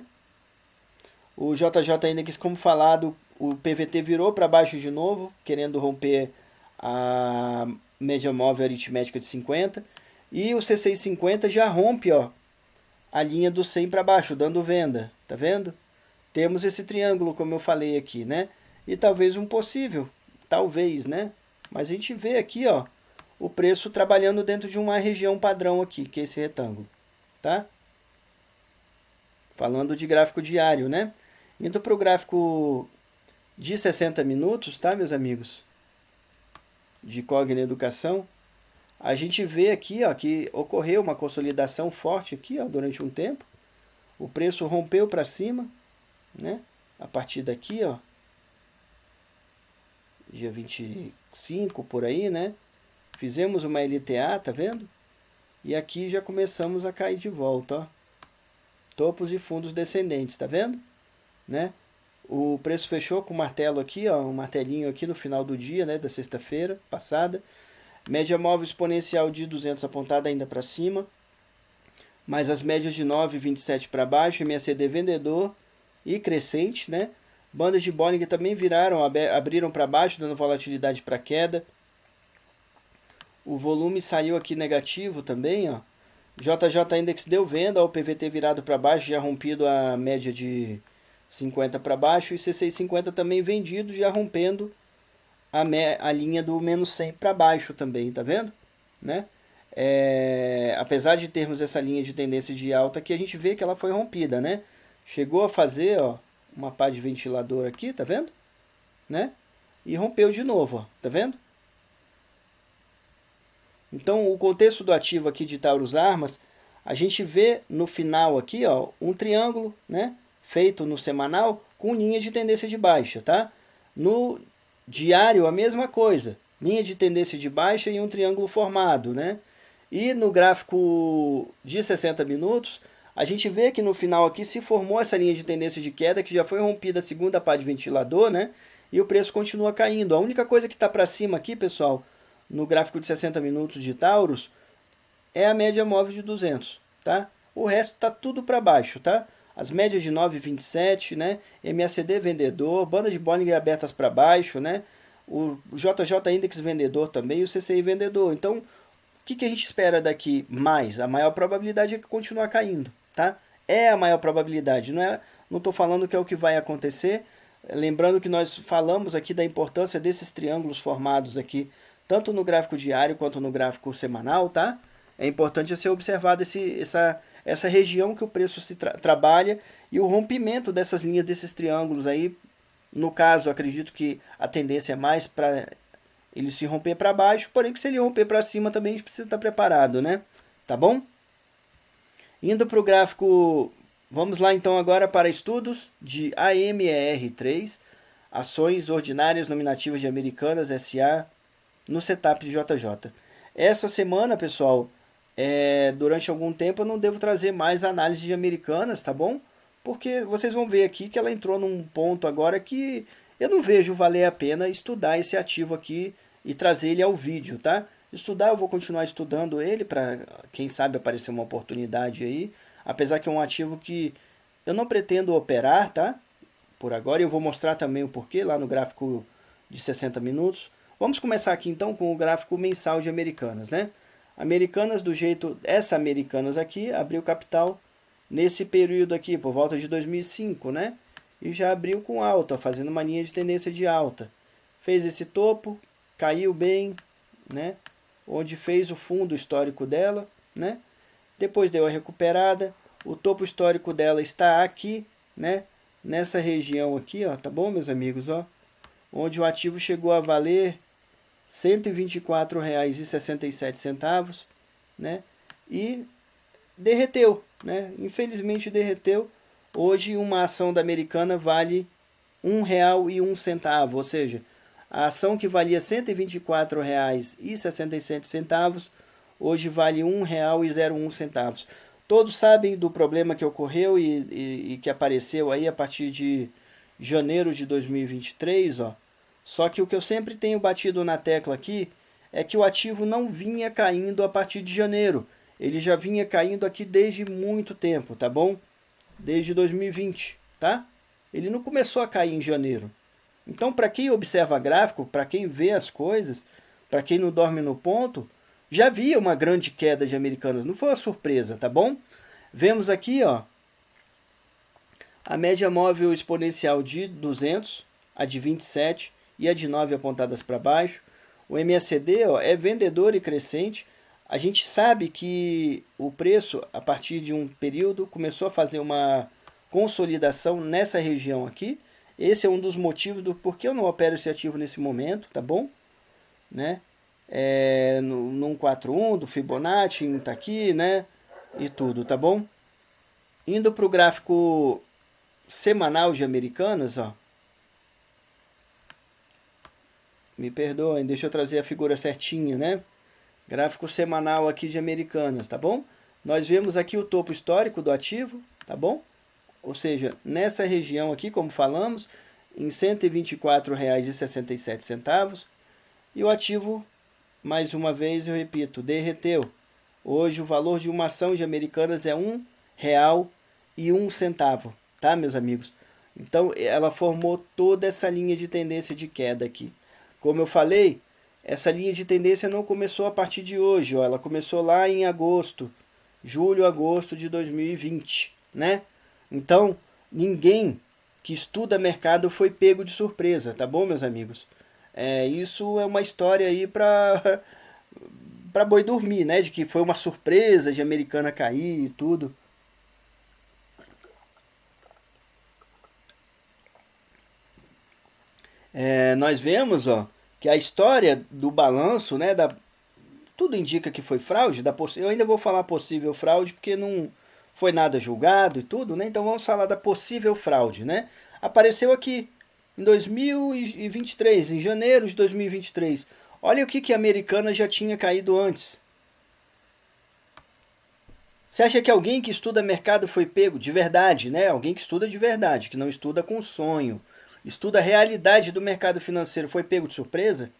Speaker 1: O JJ Index, como falado, o PVT virou para baixo de novo, querendo romper a média móvel aritmética de 50. E o C650 já rompe, ó, a linha do 100 para baixo, dando venda. Tá vendo? Temos esse triângulo, como eu falei aqui, né? E talvez um possível, talvez, né? Mas a gente vê aqui, ó, o preço trabalhando dentro de uma região padrão aqui, que é esse retângulo, tá? Falando de gráfico diário, né? Indo para o gráfico de 60 minutos, tá, meus amigos? De Cogna Educação. A gente vê aqui, ó, que ocorreu uma consolidação forte aqui, ó, durante um tempo. O preço rompeu para cima, né? A partir daqui, ó, dia 25 por aí, né? Fizemos uma LTA, tá vendo? E aqui já começamos a cair de volta, ó. Topos e fundos descendentes, tá vendo? Né? O preço fechou com o martelo aqui, ó, um martelinho aqui no final do dia, né, da sexta-feira passada. Média móvel exponencial de 200 apontada ainda para cima, mas as médias de 9 e 27 para baixo, MACD vendedor e crescente, né? Bandas de Bollinger também viraram, abriram para baixo, dando volatilidade para queda. O volume saiu aqui negativo também, ó. JJ Index deu venda, o PVT virado para baixo, já rompido a média de 50 para baixo, e C650 também vendido, já rompendo a linha do menos 100 para baixo também, tá vendo? Né? Apesar de termos essa linha de tendência de alta aqui, a gente vê que ela foi rompida, né? Chegou a fazer, ó, uma pá de ventilador aqui, tá vendo? Né? E rompeu de novo, ó, tá vendo? Então, o contexto do ativo aqui de Taurus Armas, a gente vê no final aqui, ó, um triângulo, né, feito no semanal com linha de tendência de baixa, tá? No diário, a mesma coisa, linha de tendência de baixa e um triângulo formado, né? E no gráfico de 60 minutos, a gente vê que no final aqui se formou essa linha de tendência de queda, que já foi rompida a segunda pá de ventilador, né? E o preço continua caindo. A única coisa que está para cima aqui, pessoal, no gráfico de 60 minutos de Taurus, é a média móvel de 200, tá? O resto tá tudo para baixo, tá? As médias de 9,27, né? MACD vendedor, banda de Bollinger abertas para baixo, né? O JJ Index vendedor também e o CCI vendedor. Então, o que a gente espera daqui mais? A maior probabilidade é que continuar caindo, tá? É a maior probabilidade, não estou falando que é o que vai acontecer. Lembrando que nós falamos aqui da importância desses triângulos formados aqui, tanto no gráfico diário quanto no gráfico semanal, tá? É importante ser observado essa região que o preço se trabalha e o rompimento dessas linhas, desses triângulos aí. No caso, acredito que a tendência é mais para ele se romper para baixo, porém que se ele romper para cima também a gente precisa estar preparado, né? Tá bom? Indo para o gráfico, vamos lá então agora para estudos de AMER3, ações ordinárias nominativas de Americanas SA, no setup de JJ. Essa semana, pessoal, durante algum tempo eu não devo trazer mais análise de Americanas, tá bom? Porque vocês vão ver aqui que ela entrou num ponto agora que eu não vejo valer a pena estudar esse ativo aqui e trazer ele ao vídeo, tá? Estudar, eu vou continuar estudando ele para, quem sabe, aparecer uma oportunidade aí. Apesar que é um ativo que eu não pretendo operar, tá? Por agora, eu vou mostrar também o porquê lá no gráfico de 60 minutos. Vamos começar aqui então com o gráfico mensal de Americanas, né? Americanas do jeito, essa Americanas aqui abriu capital nesse período aqui, por volta de 2005, né? E já abriu com alta, fazendo uma linha de tendência de alta. Fez esse topo, caiu bem, né? Onde fez o fundo histórico dela, né? Depois deu a recuperada, o topo histórico dela está aqui, né? Nessa região aqui, ó, tá bom, meus amigos, ó? Onde o ativo chegou a valer R$ 124,67, né? E derreteu, né? Infelizmente derreteu. Hoje uma ação da Americana vale R$ 1,01, ou seja, a ação que valia R$ 124,67 hoje vale R$ 1,01. Todos sabem do problema que ocorreu e que apareceu aí a partir de janeiro de 2023, ó. Só que o que eu sempre tenho batido na tecla aqui é que o ativo não vinha caindo a partir de janeiro. Ele já vinha caindo aqui desde muito tempo, tá bom? Desde 2020, tá? Ele não começou a cair em janeiro. Então, para quem observa gráfico, para quem vê as coisas, para quem não dorme no ponto, já havia uma grande queda de Americanas. Não foi uma surpresa, tá bom? Vemos aqui, ó, a média móvel exponencial de 200, a de 27 e a de 9 apontadas para baixo. O MACD, ó, é vendedor e crescente. A gente sabe que o preço, a partir de um período, começou a fazer uma consolidação nessa região aqui. Esse é um dos motivos do porquê eu não opero esse ativo nesse momento, tá bom? Né? No 141 do Fibonacci, tá aqui, né? E tudo, tá bom? Indo para o gráfico semanal de Americanas, ó. Me perdoem, deixa eu trazer a figura certinha, né? Gráfico semanal aqui de Americanas, tá bom? Nós vemos aqui o topo histórico do ativo, tá bom? Ou seja, nessa região aqui, como falamos, em R$ 124,67. E o ativo mais uma vez eu repito, derreteu. Hoje o valor de uma ação de Americanas é R$ 1,01, tá, meus amigos? Então ela formou toda essa linha de tendência de queda aqui. Como eu falei, essa linha de tendência não começou a partir de hoje, ó, ela começou lá em agosto, julho, agosto de 2020, né? Então, ninguém que estuda mercado foi pego de surpresa, tá bom, meus amigos? Isso é uma história aí para boi dormir, né? De que foi uma surpresa de Americana cair e tudo. Nós vemos, ó, que a história do balanço, né? Tudo indica que foi fraude. Eu ainda vou falar possível fraude porque não foi nada julgado e tudo, né? Então vamos falar da possível fraude, né? Apareceu aqui em 2023, em janeiro de 2023. Olha o que a Americana já tinha caído antes. Você acha que alguém que estuda mercado foi pego de verdade, né? Alguém que estuda de verdade, que não estuda com sonho, estuda a realidade do mercado financeiro, foi pego de surpresa?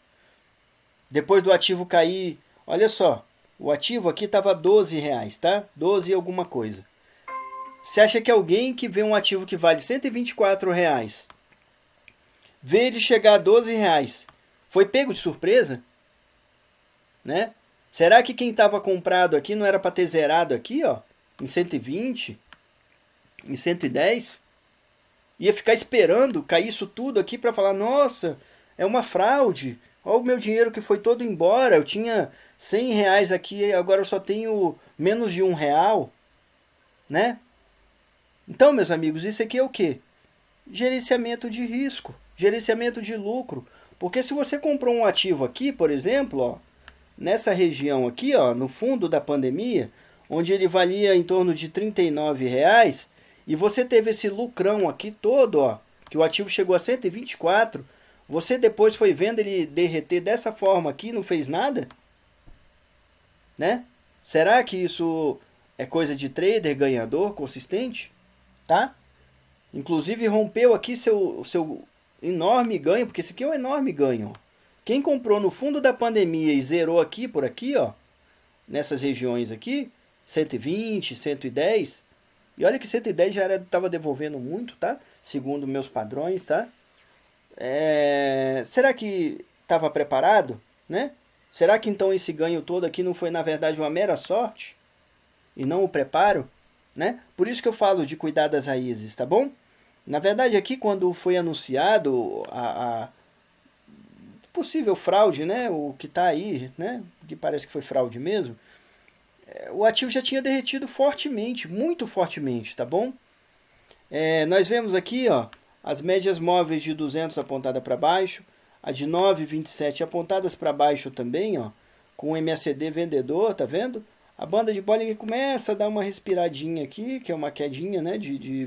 Speaker 1: Depois do ativo cair, olha só, o ativo aqui estava R$ 12, tá? 12 e alguma coisa. Você acha que alguém que vê um ativo que vale R$ 124, vê ele chegar a R$ 12, foi pego de surpresa? Né? Será que quem estava comprado aqui não era para ter zerado aqui, ó, em 120, em 110? Ia ficar esperando cair isso tudo aqui para falar, nossa, é uma fraude. Olha o meu dinheiro que foi todo embora. Eu tinha R$ 100 aqui, agora eu só tenho menos de R$ 1, né? Então, meus amigos, isso aqui é o quê? Gerenciamento de risco, gerenciamento de lucro. Porque se você comprou um ativo aqui, por exemplo, ó, nessa região aqui, ó, no fundo da pandemia, onde ele valia em torno de R$ 39, e você teve esse lucrão aqui todo, ó, que o ativo chegou a 124, você depois foi vendo ele derreter dessa forma aqui, não fez nada? Né? Será que isso é coisa de trader ganhador, consistente? Tá? Inclusive rompeu aqui seu enorme ganho, porque esse aqui é um enorme ganho. Quem comprou no fundo da pandemia e zerou aqui por aqui, ó, nessas regiões aqui, 120, 110, e olha que 110 já estava devolvendo muito, tá? Segundo meus padrões, tá? Será que estava preparado, né? Será que então esse ganho todo aqui não foi na verdade uma mera sorte e não o preparo, né? Por isso que eu falo de cuidar das raízes, tá bom? Na verdade aqui quando foi anunciado a possível fraude, né? O que está aí, né? Que parece que foi fraude mesmo. O ativo já tinha derretido fortemente, muito fortemente, tá bom? Nós vemos aqui, ó, as médias móveis de 200 apontada para baixo, a de 9,27 apontadas para baixo também, ó, com o MACD vendedor, tá vendo? A banda de Bollinger começa a dar uma respiradinha aqui, que é uma quedinha, né, de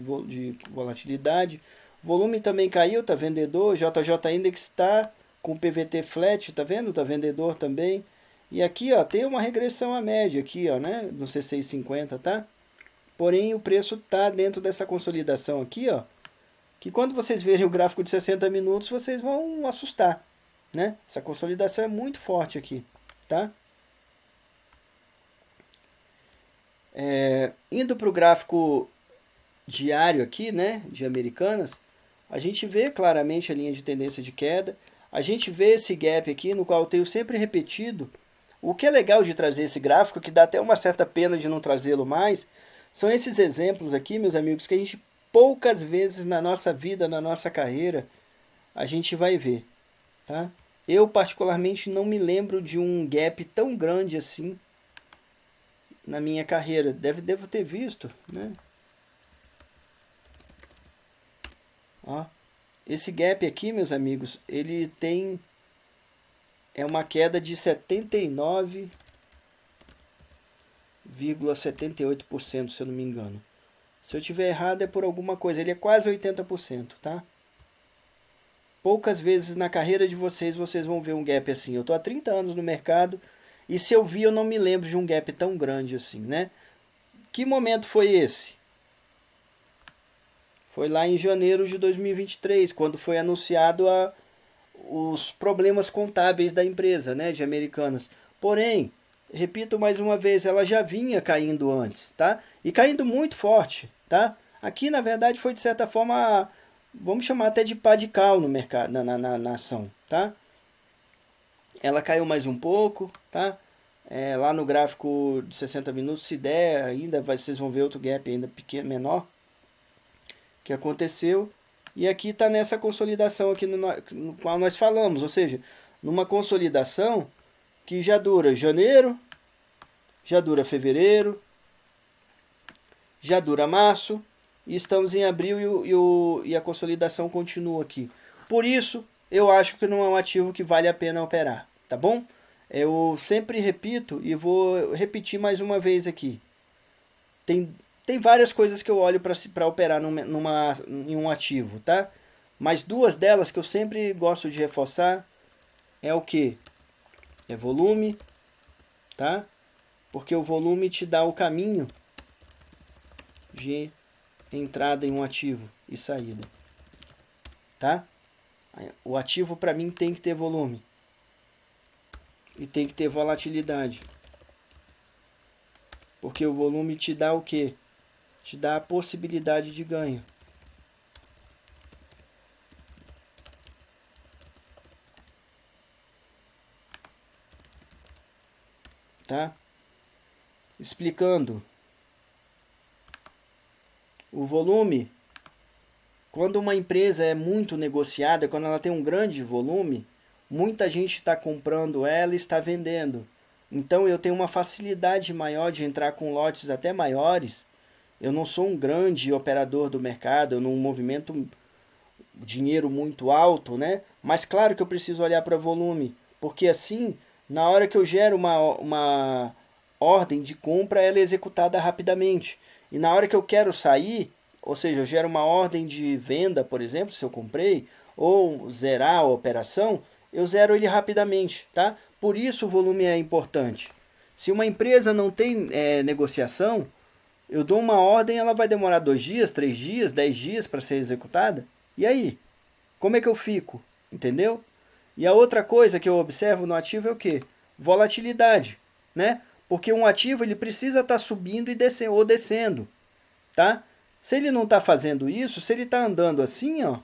Speaker 1: volatilidade. Volume também caiu, tá vendedor. JJ Index está com PVT flat, tá vendo? Tá vendedor também. E aqui, ó, tem uma regressão à média aqui, ó, né, no C650, tá? Porém, o preço tá dentro dessa consolidação aqui, ó, que quando vocês verem o gráfico de 60 minutos, vocês vão assustar, né? Essa consolidação é muito forte aqui, tá? Indo para o gráfico diário aqui, né, de Americanas, a gente vê claramente a linha de tendência de queda, a gente vê esse gap aqui, no qual eu tenho sempre repetido. O que é legal de trazer esse gráfico, que dá até uma certa pena de não trazê-lo mais, são esses exemplos aqui, meus amigos, que a gente poucas vezes na nossa vida, na nossa carreira, a gente vai ver, tá? Eu particularmente não me lembro de um gap tão grande assim na minha carreira. Devo ter visto, né? Ó, esse gap aqui, meus amigos, ele tem uma queda de 79,78%, se eu não me engano. Se eu tiver errado é por alguma coisa, ele é quase 80%, tá? Poucas vezes na carreira de vocês vão ver um gap assim. Eu tô há 30 anos no mercado e se eu vi eu não me lembro de um gap tão grande assim, né? Que momento foi esse? Foi lá em janeiro de 2023, quando foi anunciado os problemas contábeis da empresa, né, de Americanas. Porém, repito mais uma vez, ela já vinha caindo antes, tá? E caindo muito forte, tá? Aqui, na verdade, foi de certa forma, vamos chamar até de pá de cal no mercado, na ação, tá? Ela caiu mais um pouco, tá? Lá no gráfico de 60 minutos, se der ainda, vocês vão ver outro gap ainda pequeno, menor, que aconteceu. E aqui está nessa consolidação aqui no qual nós falamos, ou seja, numa consolidação que já dura janeiro, já dura fevereiro, já dura março, e estamos em abril e a consolidação continua aqui. Por isso, eu acho que não é um ativo que vale a pena operar, tá bom? Eu sempre repito e vou repetir mais uma vez aqui. Tem várias coisas que eu olho para operar em um ativo, tá? Mas duas delas que eu sempre gosto de reforçar é o que? É volume, tá? Porque o volume te dá o caminho de entrada em um ativo e saída, tá? O ativo para mim tem que ter volume e tem que ter volatilidade. Porque o volume te dá o quê? Te dá a possibilidade de ganho. Tá? Explicando. O volume, quando uma empresa é muito negociada, quando ela tem um grande volume, muita gente está comprando ela e está vendendo. Então eu tenho uma facilidade maior de entrar com lotes até maiores. Eu não sou um grande operador do mercado, eu não movimento dinheiro muito alto, né? Mas claro que eu preciso olhar para volume, porque assim, na hora que eu gero uma ordem de compra, ela é executada rapidamente. E na hora que eu quero sair, ou seja, eu gero uma ordem de venda, por exemplo, se eu comprei, ou zerar a operação, eu zero ele rapidamente, tá? Por isso o volume é importante. Se uma empresa não tem negociação, eu dou uma ordem, ela vai demorar 2 dias, 3 dias, 10 dias para ser executada. E aí? Como é que eu fico? Entendeu? E a outra coisa que eu observo no ativo é o quê? Volatilidade, né? Porque um ativo ele precisa estar subindo e descendo, ou descendo, tá? Se ele não está fazendo isso, se ele está andando assim, ó.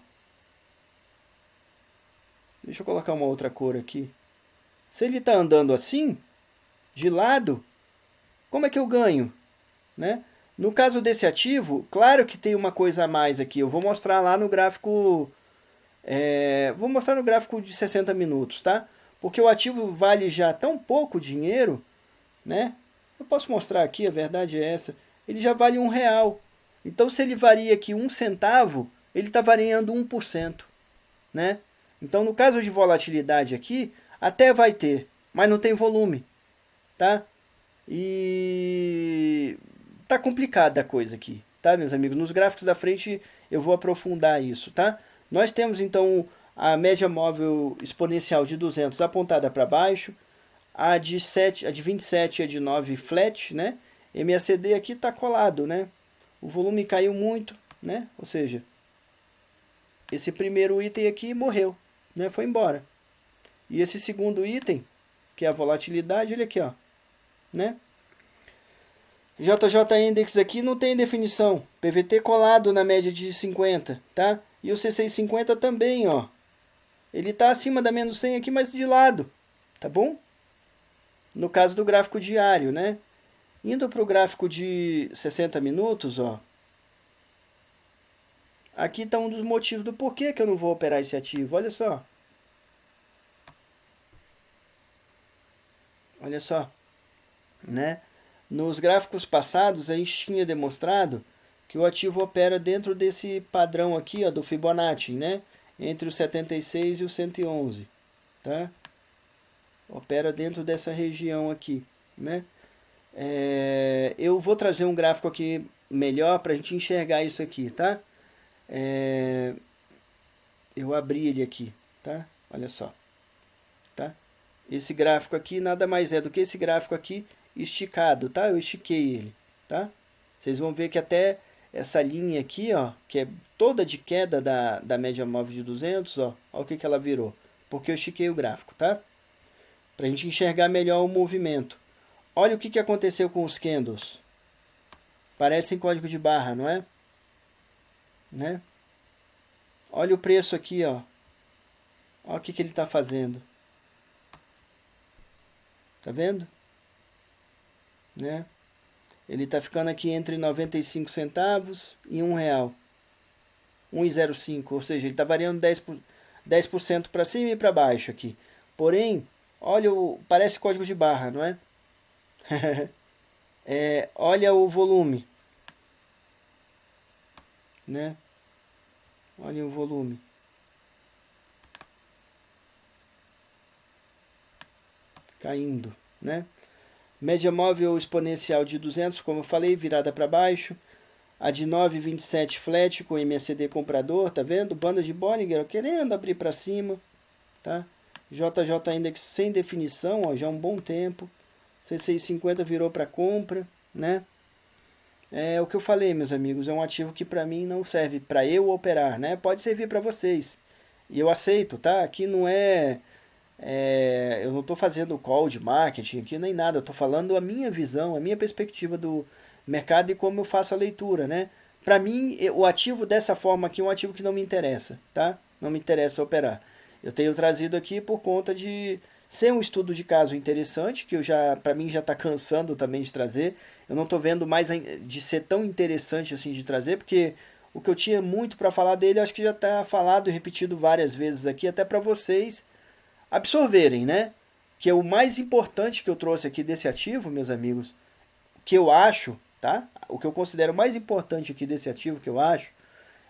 Speaker 1: Deixa eu colocar uma outra cor aqui. Se ele está andando assim, de lado, como é que eu ganho, né? No caso desse ativo, claro que tem uma coisa a mais aqui. Eu vou mostrar lá no gráfico. Vou mostrar no gráfico de 60 minutos, tá? Porque o ativo vale já tão pouco dinheiro, né? Eu posso mostrar aqui, a verdade é essa. Ele já vale R$ 1. Então, se ele varia aqui 1 centavo, ele está variando 1%, né? Então, no caso de volatilidade aqui, até vai ter, mas não tem volume, tá? E tá complicada a coisa aqui, tá, meus amigos? Nos gráficos da frente eu vou aprofundar isso, tá? Nós temos então a média móvel exponencial de 200 apontada para baixo, a de 27 e a de 9 flat, né? MACD aqui está colado, né? O volume caiu muito, né? Ou seja, esse primeiro item aqui morreu, né? Foi embora. E esse segundo item, que é a volatilidade, olha aqui, ó, né? JJ Index aqui não tem definição. PVT colado na média de 50, tá? E o C650 também, ó. Ele está acima da menos 100 aqui, mas de lado, tá bom? No caso do gráfico diário, né? Indo para o gráfico de 60 minutos, ó. Aqui está um dos motivos do porquê que eu não vou operar esse ativo. Olha só. Olha só, né? Nos gráficos passados, a gente tinha demonstrado que o ativo opera dentro desse padrão aqui, ó, do Fibonacci, né? Entre o 76 e o 111, tá? Opera dentro dessa região aqui, né? Eu vou trazer um gráfico aqui melhor para a gente enxergar isso aqui, tá? Eu abri ele aqui, tá? Olha só, tá? Esse gráfico aqui nada mais é do que esse gráfico aqui esticado, tá? Eu estiquei ele, tá? Vocês vão ver que até essa linha aqui, ó, que é toda de queda da média móvel de 200, ó o que ela virou. porque eu estiquei o gráfico, tá? Para a gente enxergar melhor o movimento. Olha o que aconteceu com os candles. Parecem código de barra, não é? Né? Olha o preço aqui, ó. Olha o que ele está fazendo. Tá vendo? Né? Ele está ficando aqui entre 95 centavos e R$1. 1,05, ou seja, ele está variando 10% para cima e para baixo aqui. Porém, olha, parece código de barra, não é? Olha o volume, né? Olha o volume. Caindo, né? Média móvel exponencial de 200, como eu falei, virada para baixo. A de 9,27 flat com MACD comprador, tá vendo? Banda de Bollinger querendo abrir para cima, tá? JJ Index sem definição, ó, já há um bom tempo. C650 virou para compra, né? É o que eu falei, meus amigos, é um ativo que para mim não serve para eu operar, né? Pode servir para vocês. E eu aceito, tá? Aqui não eu não estou fazendo call de marketing aqui nem nada, eu estou falando a minha visão, a minha perspectiva do mercado e como eu faço a leitura, né? Para mim, o ativo dessa forma aqui é um ativo que não me interessa, tá? Não me interessa operar. Eu tenho trazido aqui por conta de ser um estudo de caso interessante, que para mim já está cansando também de trazer. Eu não estou vendo mais de ser tão interessante assim de trazer, porque o que eu tinha muito para falar dele, eu acho que já está falado e repetido várias vezes aqui, até para vocês absorverem, né? Que é o mais importante que eu trouxe aqui desse ativo, meus amigos, que eu acho, tá? O que eu considero mais importante aqui desse ativo, que eu acho,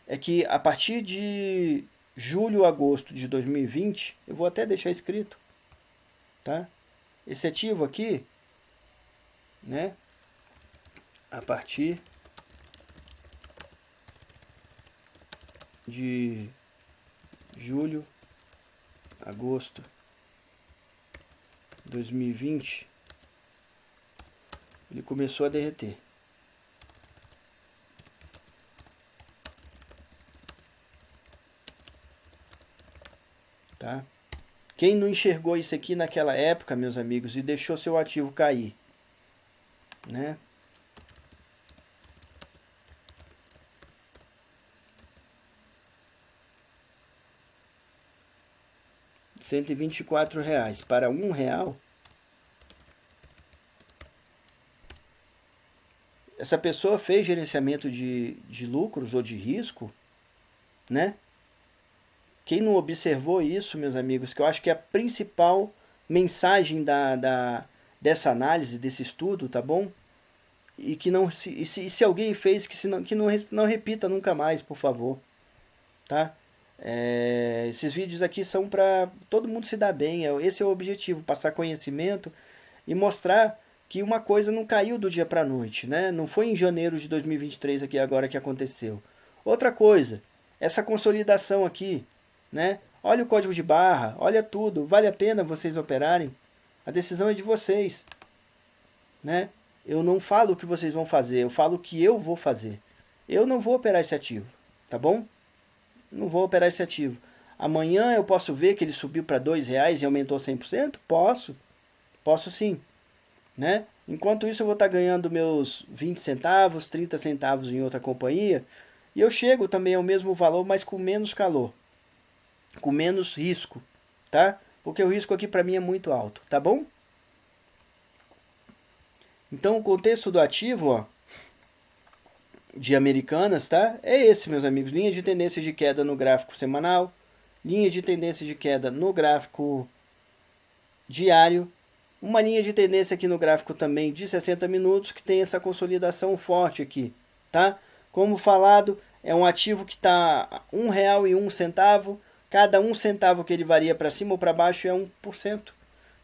Speaker 1: é que a partir de julho, agosto de 2020, eu vou até deixar escrito, tá? Esse ativo aqui, né? A partir de julho, agosto 2020, ele começou a derreter. Tá? Quem não enxergou isso aqui naquela época, meus amigos, e deixou seu ativo cair, né? R$124 para R$1. Essa pessoa fez gerenciamento de lucros ou de risco, né? Quem não observou isso, meus amigos, que eu acho que é a principal mensagem dessa análise, desse estudo, tá bom? E que não se alguém fez, que não repita nunca mais, por favor, tá? Esses vídeos aqui são para todo mundo se dar bem, esse é o objetivo, passar conhecimento e mostrar que uma coisa não caiu do dia para a noite, né? Não foi em janeiro de 2023 aqui agora que aconteceu. Outra coisa, essa consolidação aqui, né? Olha o código de barra, olha tudo, vale a pena vocês operarem? A decisão é de vocês, né? Eu não falo o que vocês vão fazer, eu falo o que eu vou fazer. Eu não vou operar esse ativo, tá bom? Não vou operar esse ativo. Amanhã eu posso ver que ele subiu para R$2 e aumentou 100%? Posso sim, né? Enquanto isso eu vou estar ganhando meus 20 centavos, 30 centavos em outra companhia, e eu chego também ao mesmo valor, mas com menos calor, com menos risco, tá? Porque o risco aqui para mim é muito alto, tá bom? Então o contexto do ativo, ó, de Americanas, tá? É esse, meus amigos. Linha de tendência de queda no gráfico semanal, linha de tendência de queda no gráfico diário, uma linha de tendência aqui no gráfico também de 60 minutos, que tem essa consolidação forte aqui, tá? Como falado, é um ativo que está R$1,01, cada 1 centavo que ele varia para cima ou para baixo é 1%.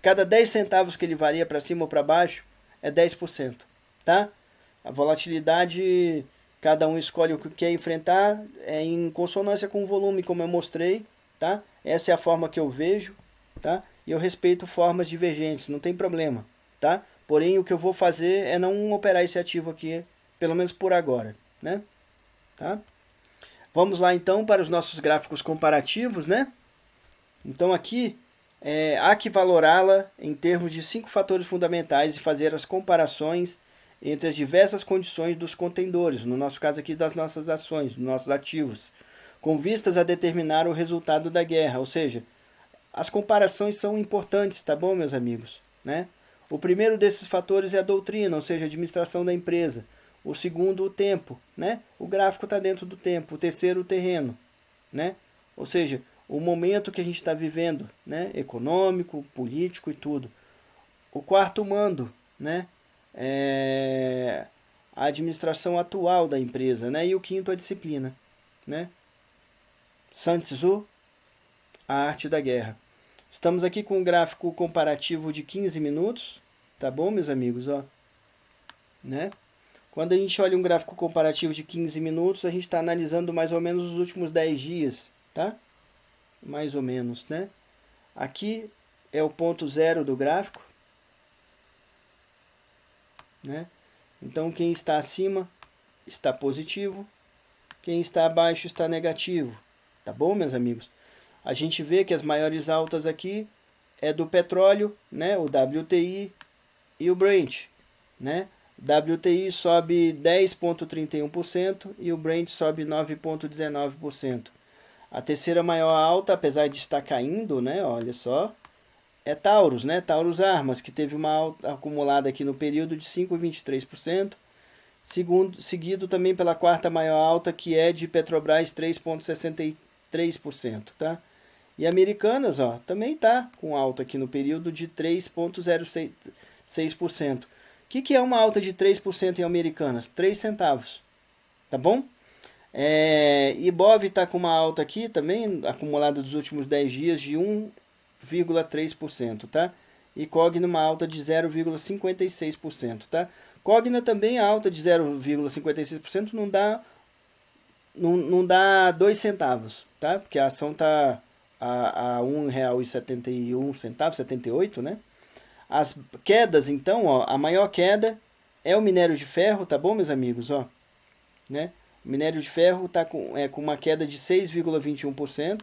Speaker 1: Cada 10 centavos que ele varia para cima ou para baixo é 10%, tá? A volatilidade, cada um escolhe o que quer enfrentar, é em consonância com o volume, como eu mostrei, tá? Essa é a forma que eu vejo, tá? E eu respeito formas divergentes, não tem problema, tá? Porém, o que eu vou fazer é não operar esse ativo aqui, pelo menos por agora, né? Tá? Vamos lá então para os nossos gráficos comparativos, né? Então aqui há que valorá-la em termos de 5 fatores fundamentais e fazer as comparações entre as diversas condições dos contendores, no nosso caso aqui das nossas ações, dos nossos ativos, com vistas a determinar o resultado da guerra. Ou seja, as comparações são importantes, tá bom, meus amigos? Né? O primeiro desses fatores é a doutrina, ou seja, a administração da empresa. O segundo, o tempo, né? O gráfico está dentro do tempo. O terceiro, o terreno, né? Ou seja, o momento que a gente está vivendo, né? Econômico, político e tudo. O quarto, o mando, né? A administração atual da empresa, né? E o quinto, a disciplina, né? Sun Tzu, a arte da guerra. Estamos aqui com um gráfico comparativo de 15 minutos, tá bom, meus amigos? Ó, né? Quando a gente olha um gráfico comparativo de 15 minutos, a gente está analisando mais ou menos os últimos 10 dias, tá? Mais ou menos, né? Aqui é o ponto zero do gráfico, né? Então, quem está acima está positivo, quem está abaixo está negativo, tá bom, meus amigos? A gente vê que as maiores altas aqui é do petróleo, né? O WTI e o Brent, né? WTI sobe 10,31% e o Brent sobe 9,19%. A terceira maior alta, apesar de estar caindo, né? Olha só, é Taurus, né? Taurus Armas, que teve uma alta acumulada aqui no período de 5,23%. Seguido também pela quarta maior alta, que é de Petrobras, 3,63%, tá? E Americanas, ó, também tá com alta aqui no período de 3,06%. O que é uma alta de 3% em Americanas? 3 centavos, tá bom? Ibov está com uma alta aqui também, acumulada dos últimos 10 dias, de 1,3%, tá? E Cogna uma alta de 0,56%, tá? Cogna também alta de 0,56% não dá 2 centavos, tá? Porque a ação está a R$ 1,71, 78, né? As quedas, então, ó, a maior queda é o minério de ferro, tá bom, meus amigos? Ó, né? O minério de ferro está com uma queda de 6,21%,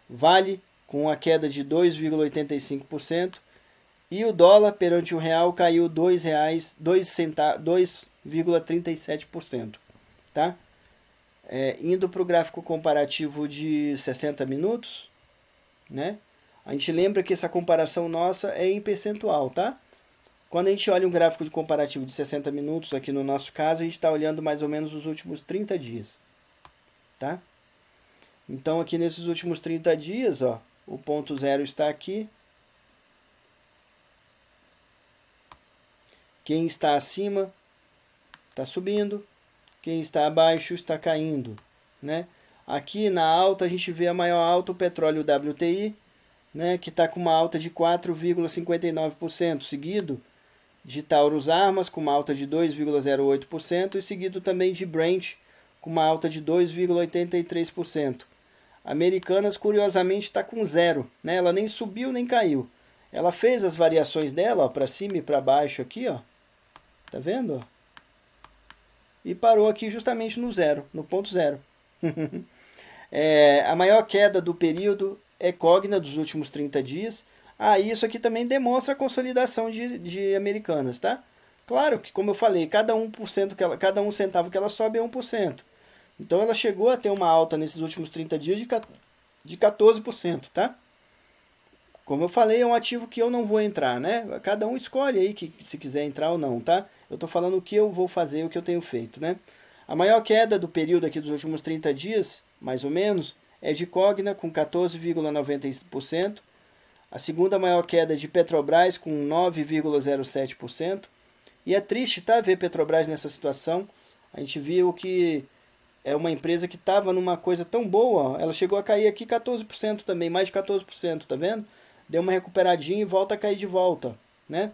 Speaker 1: Vale com a queda de 2,85%, e o dólar perante o real caiu R$ 2,37%, tá? Indo para o gráfico comparativo de 60 minutos, né? A gente lembra que essa comparação nossa é em percentual, tá? Quando a gente olha um gráfico de comparativo de 60 minutos, aqui no nosso caso, a gente está olhando mais ou menos os últimos 30 dias, tá? Então, aqui nesses últimos 30 dias, ó, o ponto zero está aqui. Quem está acima está subindo, quem está abaixo está caindo, né? Aqui na alta a gente vê a maior alta, o petróleo WTI, né, que está com uma alta de 4,59%, seguido de Taurus Armas com uma alta de 2,08% e seguido também de Brent com uma alta de 2,83%. Americanas, curiosamente, está com zero, né? Ela nem subiu nem caiu. Ela fez as variações dela para cima e para baixo aqui, ó. Tá vendo? E parou aqui justamente no zero, no ponto zero. A maior queda do período é Cogna dos últimos 30 dias. Isso aqui também demonstra a consolidação de Americanas, tá? Claro que, como eu falei, cada 1% cada 1 centavo que ela sobe é 1%. Então ela chegou a ter uma alta nesses últimos 30 dias de 14%, tá? Como eu falei, é um ativo que eu não vou entrar, né? Cada um escolhe aí que se quiser entrar ou não, tá? Eu tô falando o que eu vou fazer, o que eu tenho feito, né? A maior queda do período aqui dos últimos 30 dias, mais ou menos, é de Cogna com 14,90%. A segunda maior queda é de Petrobras com 9,07%. E é triste, tá, ver Petrobras nessa situação. A gente viu que é uma empresa que estava numa coisa tão boa, ó. Ela chegou a cair aqui 14% também, mais de 14%, tá vendo? Deu uma recuperadinha e volta a cair de volta, né?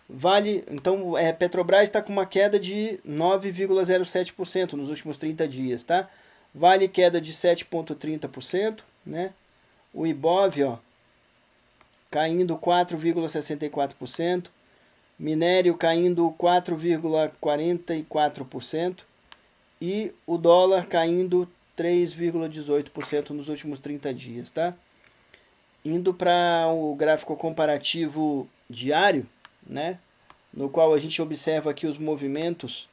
Speaker 1: Vale, então, Petrobras está com uma queda de 9,07% nos últimos 30 dias, tá? Vale queda de 7,30%, né? O Ibov, ó, caindo 4,64%, minério caindo 4,44% e o dólar caindo 3,18% nos últimos 30 dias, tá? Indo para o gráfico comparativo diário, né, no qual a gente observa aqui os movimentos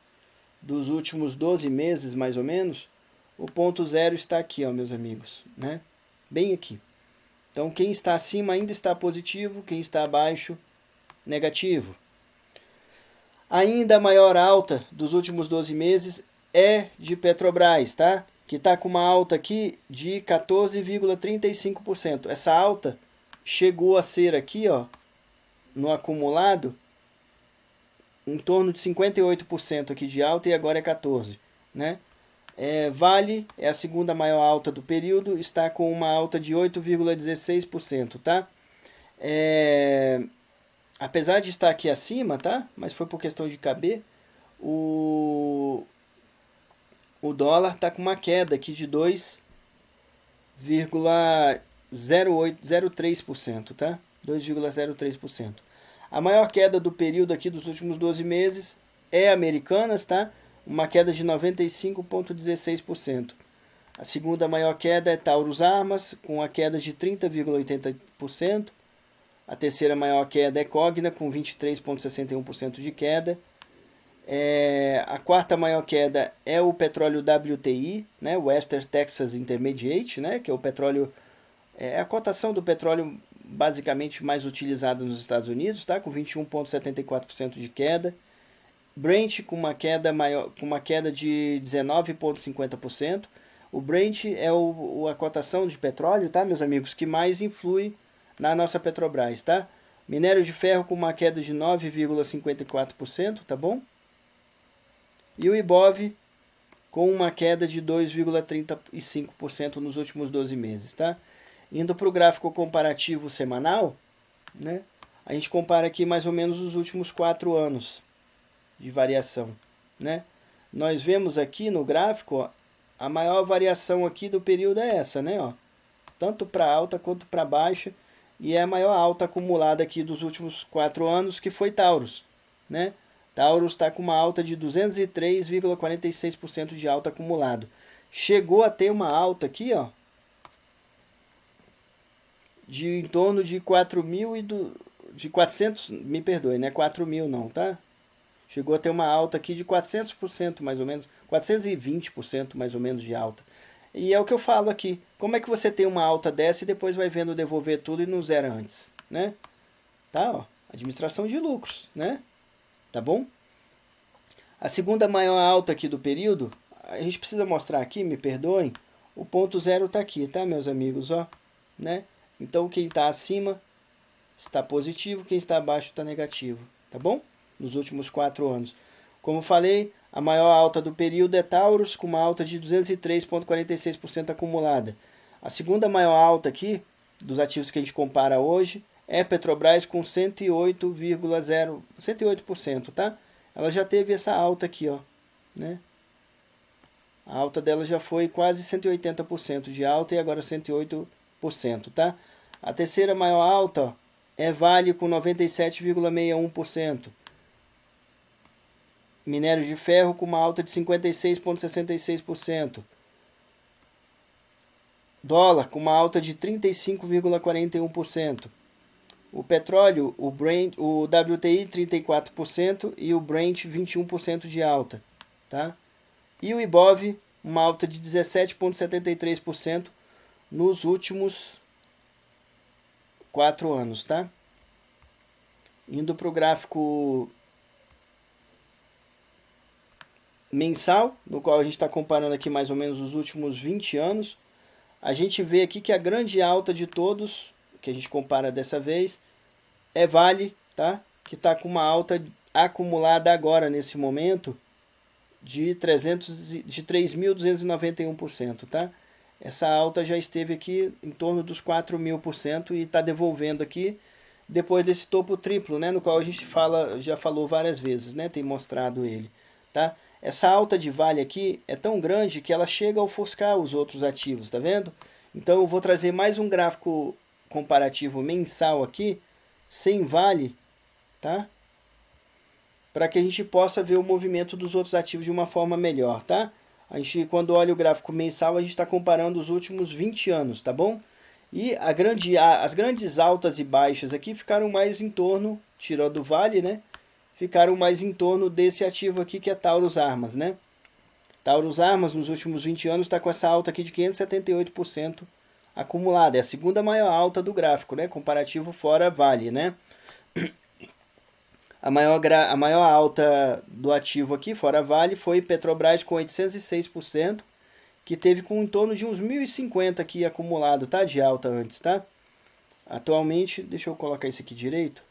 Speaker 1: dos últimos 12 meses, mais ou menos, o ponto zero está aqui, ó, meus amigos, né, bem aqui. Então, quem está acima ainda está positivo, quem está abaixo, negativo. Ainda a maior alta dos últimos 12 meses é de Petrobras, tá? Que está com uma alta aqui de 14,35%. Essa alta chegou a ser aqui, ó, no acumulado, em torno de 58% aqui de alta e agora é 14%, né? Vale é a segunda maior alta do período, está com uma alta de 8,16%, tá? Apesar de estar aqui acima, tá? Mas foi por questão de caber, o dólar está com uma queda aqui de 2,03%, tá? 2,03%. A maior queda do período aqui dos últimos 12 meses é Americanas, tá? Uma queda de 95,16%. A segunda maior queda é Taurus Armas, com a queda de 30,80%. A terceira maior queda é Cogna, com 23,61% de queda. A quarta maior queda é o petróleo WTI, né, West Texas Intermediate, né, que é o petróleo, a cotação do petróleo basicamente mais utilizada nos Estados Unidos, tá, com 21,74% de queda. Brent com uma queda maior, com uma queda de 19,50%. O Brent é a cotação de petróleo, tá, meus amigos, que mais influi na nossa Petrobras, tá? Minério de ferro com uma queda de 9,54%, tá bom? E o Ibov com uma queda de 2,35% nos últimos 12 meses, tá? Indo para o gráfico comparativo semanal, né? A gente compara aqui mais ou menos os últimos 4 anos de variação, né? Nós vemos aqui no gráfico, ó, a maior variação aqui do período é essa, né? Ó, tanto para alta quanto para baixa, e é a maior alta acumulada aqui dos últimos 4 anos, que foi Taurus, né? Taurus está com uma alta de 203,46% de alta acumulado. Chegou a ter uma alta aqui, ó, de em torno de 400, me perdoe, não é 4.000 não, tá? Chegou a ter uma alta aqui de 400% mais ou menos, 420% mais ou menos de alta. E é o que eu falo aqui, como é que você tem uma alta dessa e depois vai vendo devolver tudo e não zera antes, né? Tá, ó, administração de lucros, né? Tá bom? A segunda maior alta aqui do período, a gente precisa mostrar aqui, me perdoem, o ponto zero está aqui, tá, meus amigos, ó, né? Então, quem está acima está positivo, quem está abaixo está negativo, tá bom? Nos últimos 4 anos. Como falei, a maior alta do período é Taurus, com uma alta de 203,46% acumulada. A segunda maior alta aqui, dos ativos que a gente compara hoje, é Petrobras com 108,108%, tá? Ela já teve essa alta aqui, ó, né? A alta dela já foi quase 180% de alta e agora 108%, tá? A terceira maior alta, ó, é Vale com 97,61%. Minério de ferro com uma alta de 56,66%. Dólar com uma alta de 35,41%. O petróleo, o WTI 34% e o Brent 21% de alta, tá? E o Ibov, uma alta de 17,73% nos últimos 4 anos, tá? Indo para o gráfico mensal, no qual a gente está comparando aqui mais ou menos os últimos 20 anos, a gente vê aqui que a grande alta de todos, que a gente compara dessa vez, é Vale, tá? Que está com uma alta acumulada agora, nesse momento, de 3.291%, tá? Essa alta já esteve aqui em torno dos 4.000% e está devolvendo aqui depois desse topo triplo, né? No qual a gente já falou várias vezes, né? Tem mostrado ele, tá? Essa alta de Vale aqui é tão grande que ela chega a ofuscar os outros ativos, tá vendo? Então eu vou trazer mais um gráfico comparativo mensal aqui, sem Vale, tá? Para que a gente possa ver o movimento dos outros ativos de uma forma melhor, tá? A gente, quando olha o gráfico mensal, a gente está comparando os últimos 20 anos, tá bom? E as grandes altas e baixas aqui ficaram mais em torno, tirando o Vale, né? Ficaram mais em torno desse ativo aqui que é Taurus Armas, né? Taurus Armas nos últimos 20 anos está com essa alta aqui de 578% acumulada. É a segunda maior alta do gráfico, né? Comparativo fora Vale, né? A maior alta do ativo aqui, fora Vale, foi Petrobras com 806%, que teve com em torno de uns 1.050 aqui acumulado, tá? De alta antes, tá? Atualmente, deixa eu colocar isso aqui direito,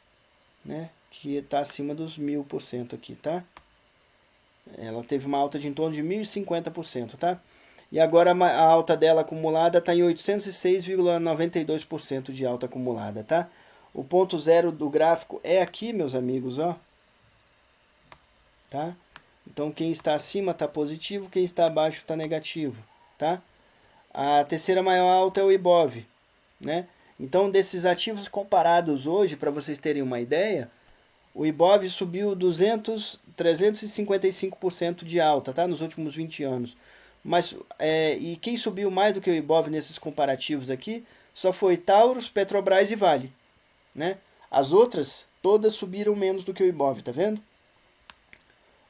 Speaker 1: né? Que está acima dos 1.000% aqui, tá? Ela teve uma alta de em torno de 1.050%, tá? E agora a alta dela acumulada está em 806,92% de alta acumulada, tá? O ponto zero do gráfico é aqui, meus amigos, ó. Tá? Então, quem está acima está positivo, quem está abaixo está negativo, tá? A terceira maior alta é o Ibov, né? Então, desses ativos comparados hoje, para vocês terem uma ideia, o Ibov subiu 355% de alta, tá? Nos últimos 20 anos. Mas, e quem subiu mais do que o Ibov nesses comparativos aqui só foi Taurus, Petrobras e Vale, né? As outras todas subiram menos do que o Ibov, tá vendo?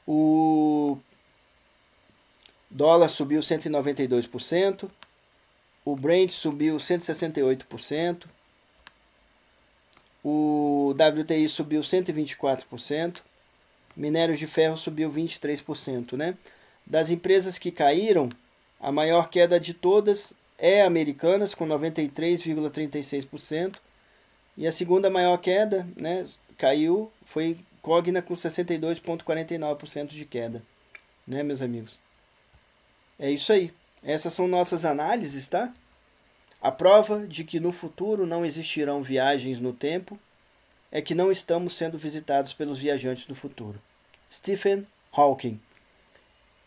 Speaker 1: O dólar subiu 192%, o Brent subiu 168%, o WTI subiu 124%, minério de ferro subiu 23%, né? Das empresas que caíram, a maior queda de todas é Americanas, com 93,36%, e a segunda maior queda, né, caiu, foi Cogna com 62,49% de queda, né, meus amigos? É isso aí. Essas são nossas análises, tá? A prova de que no futuro não existirão viagens no tempo é que não estamos sendo visitados pelos viajantes do futuro. Stephen Hawking.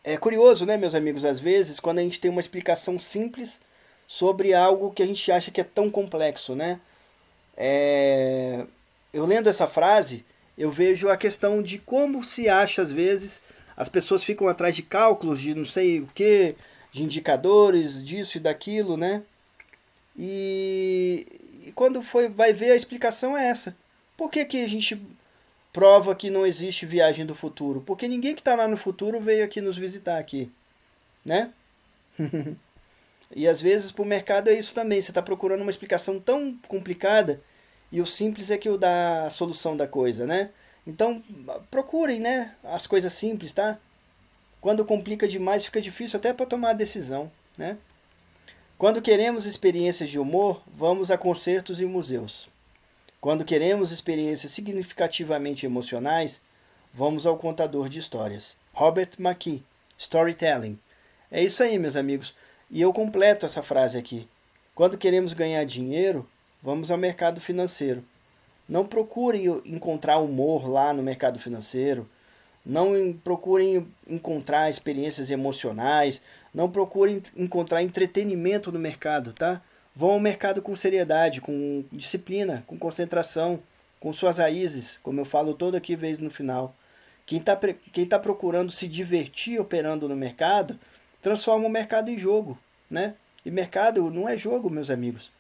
Speaker 1: É curioso, né, meus amigos, às vezes, quando a gente tem uma explicação simples sobre algo que a gente acha que é tão complexo, né? Eu lendo essa frase, eu vejo a questão de como se acha, às vezes, as pessoas ficam atrás de cálculos, de não sei o que, de indicadores, disso e daquilo, né? E quando vai ver, a explicação é essa. Por que, que a gente prova que não existe viagem do futuro? Porque ninguém que está lá no futuro veio aqui nos visitar aqui, né? E às vezes para o mercado é isso também. Você está procurando uma explicação tão complicada e o simples é que o dá a solução da coisa, né? Então procurem, né? As coisas simples, tá? Quando complica demais fica difícil até para tomar a decisão, né? Quando queremos experiências de humor, vamos a concertos e museus. Quando queremos experiências significativamente emocionais, vamos ao contador de histórias. Robert McKee, Storytelling. É isso aí, meus amigos. E eu completo essa frase aqui. Quando queremos ganhar dinheiro, vamos ao mercado financeiro. Não procurem encontrar humor lá no mercado financeiro. Não procurem encontrar experiências emocionais. Não procurem encontrar entretenimento no mercado, tá? Vão ao mercado com seriedade, com disciplina, com concentração, com suas raízes, como eu falo todo aqui vez no final. Quem tá procurando se divertir operando no mercado, transforma o mercado em jogo, né? E mercado não é jogo, meus amigos,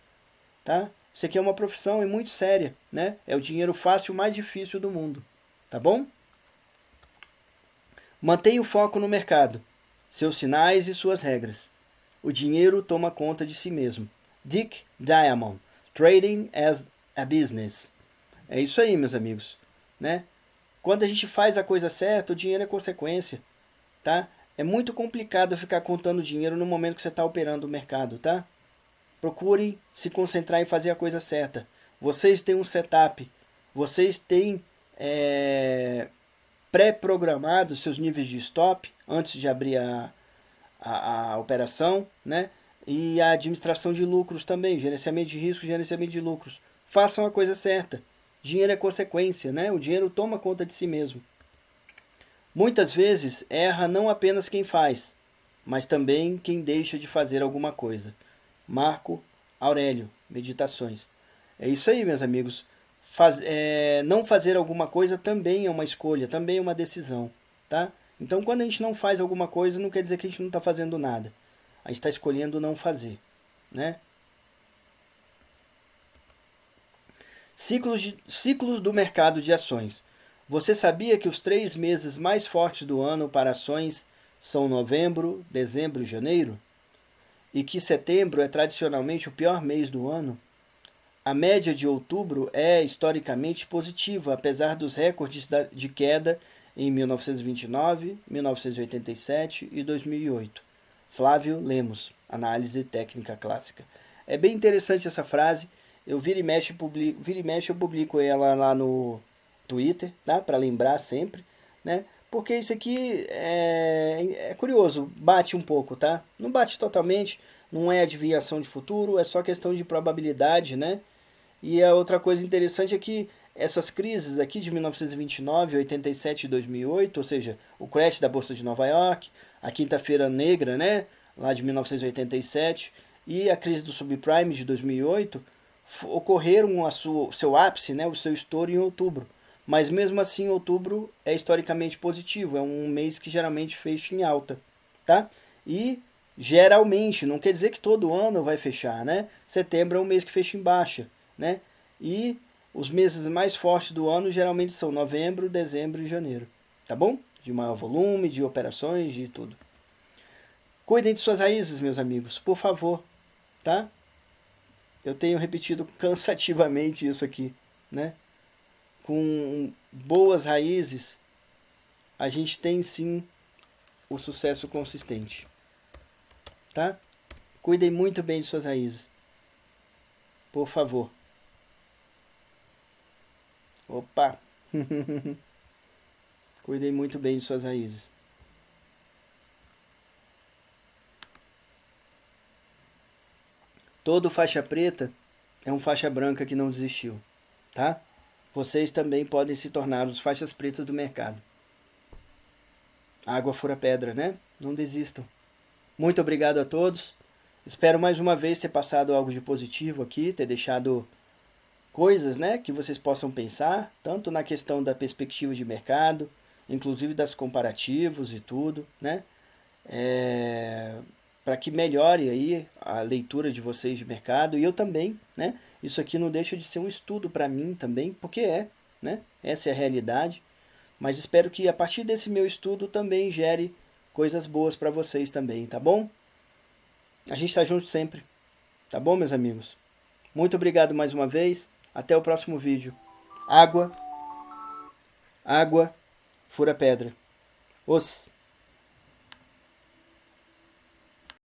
Speaker 1: tá? Isso aqui é uma profissão e muito séria, né? É o dinheiro fácil mais difícil do mundo, tá bom? Mantenha o foco no mercado, seus sinais e suas regras. O dinheiro toma conta de si mesmo. Dick Diamond, Trading as a Business. É isso aí, meus amigos, né? Quando a gente faz a coisa certa, o dinheiro é consequência, tá? É muito complicado ficar contando dinheiro no momento que você está operando o mercado, tá? Procurem se concentrar em fazer a coisa certa. Vocês têm um setup, vocês têm pré-programado seus níveis de stop antes de abrir a operação, né? E a administração de lucros também, gerenciamento de risco, gerenciamento de lucros. Façam a coisa certa. Dinheiro é consequência, né? O dinheiro toma conta de si mesmo. Muitas vezes erra não apenas quem faz, mas também quem deixa de fazer alguma coisa. Marco Aurélio, Meditações. É isso aí, meus amigos. Não fazer alguma coisa também é uma escolha, também é uma decisão, tá? Então, quando a gente não faz alguma coisa, não quer dizer que a gente não está fazendo nada. A gente está escolhendo não fazer, né? Ciclos do mercado de ações. Você sabia que os 3 meses mais fortes do ano para ações são novembro, dezembro e janeiro? E que setembro é tradicionalmente o pior mês do ano? A média de outubro é historicamente positiva, apesar dos recordes de queda em 1929, 1987 e 2008. Flávio Lemos, Análise Técnica Clássica. É bem interessante essa frase. Eu vira e mexe eu publico ela lá no Twitter, tá? Para lembrar sempre, né? Porque isso aqui é curioso, bate um pouco, tá? Não bate totalmente, não é adivinhação de futuro, é só questão de probabilidade, né? E a outra coisa interessante é que essas crises aqui de 1929, 87 e 2008, ou seja, o crash da Bolsa de Nova York, a Quinta-feira Negra, né, lá de 1987, e a crise do subprime de 2008, ocorreram seu ápice, né, o seu estouro em outubro. Mas mesmo assim, outubro é historicamente positivo, é um mês que geralmente fecha em alta, tá? E geralmente, não quer dizer que todo ano vai fechar, né? Setembro é um mês que fecha em baixa, né? E os meses mais fortes do ano geralmente são novembro, dezembro e janeiro, tá bom? De maior volume, de operações, de tudo. Cuidem de suas raízes, meus amigos, por favor, tá? Eu tenho repetido cansativamente isso aqui, né? Com boas raízes, a gente tem sim o sucesso consistente, tá? Cuidem muito bem de suas raízes, por favor. Opa! Cuidem muito bem de suas raízes. Todo faixa preta é um faixa branca que não desistiu, tá? Vocês também podem se tornar os faixas pretas do mercado. Água fura pedra, né? Não desistam. Muito obrigado a todos. Espero mais uma vez ter passado algo de positivo aqui, ter deixado coisas, né, que vocês possam pensar, tanto na questão da perspectiva de mercado, inclusive das comparativos e tudo, né? Para que melhore aí a leitura de vocês de mercado e eu também, né? Isso aqui não deixa de ser um estudo para mim também, porque né? Essa é a realidade. Mas espero que a partir desse meu estudo também gere coisas boas para vocês também, tá bom? A gente está junto sempre, tá bom, meus amigos? Muito obrigado mais uma vez. Até o próximo vídeo. Água, água, fura pedra. Os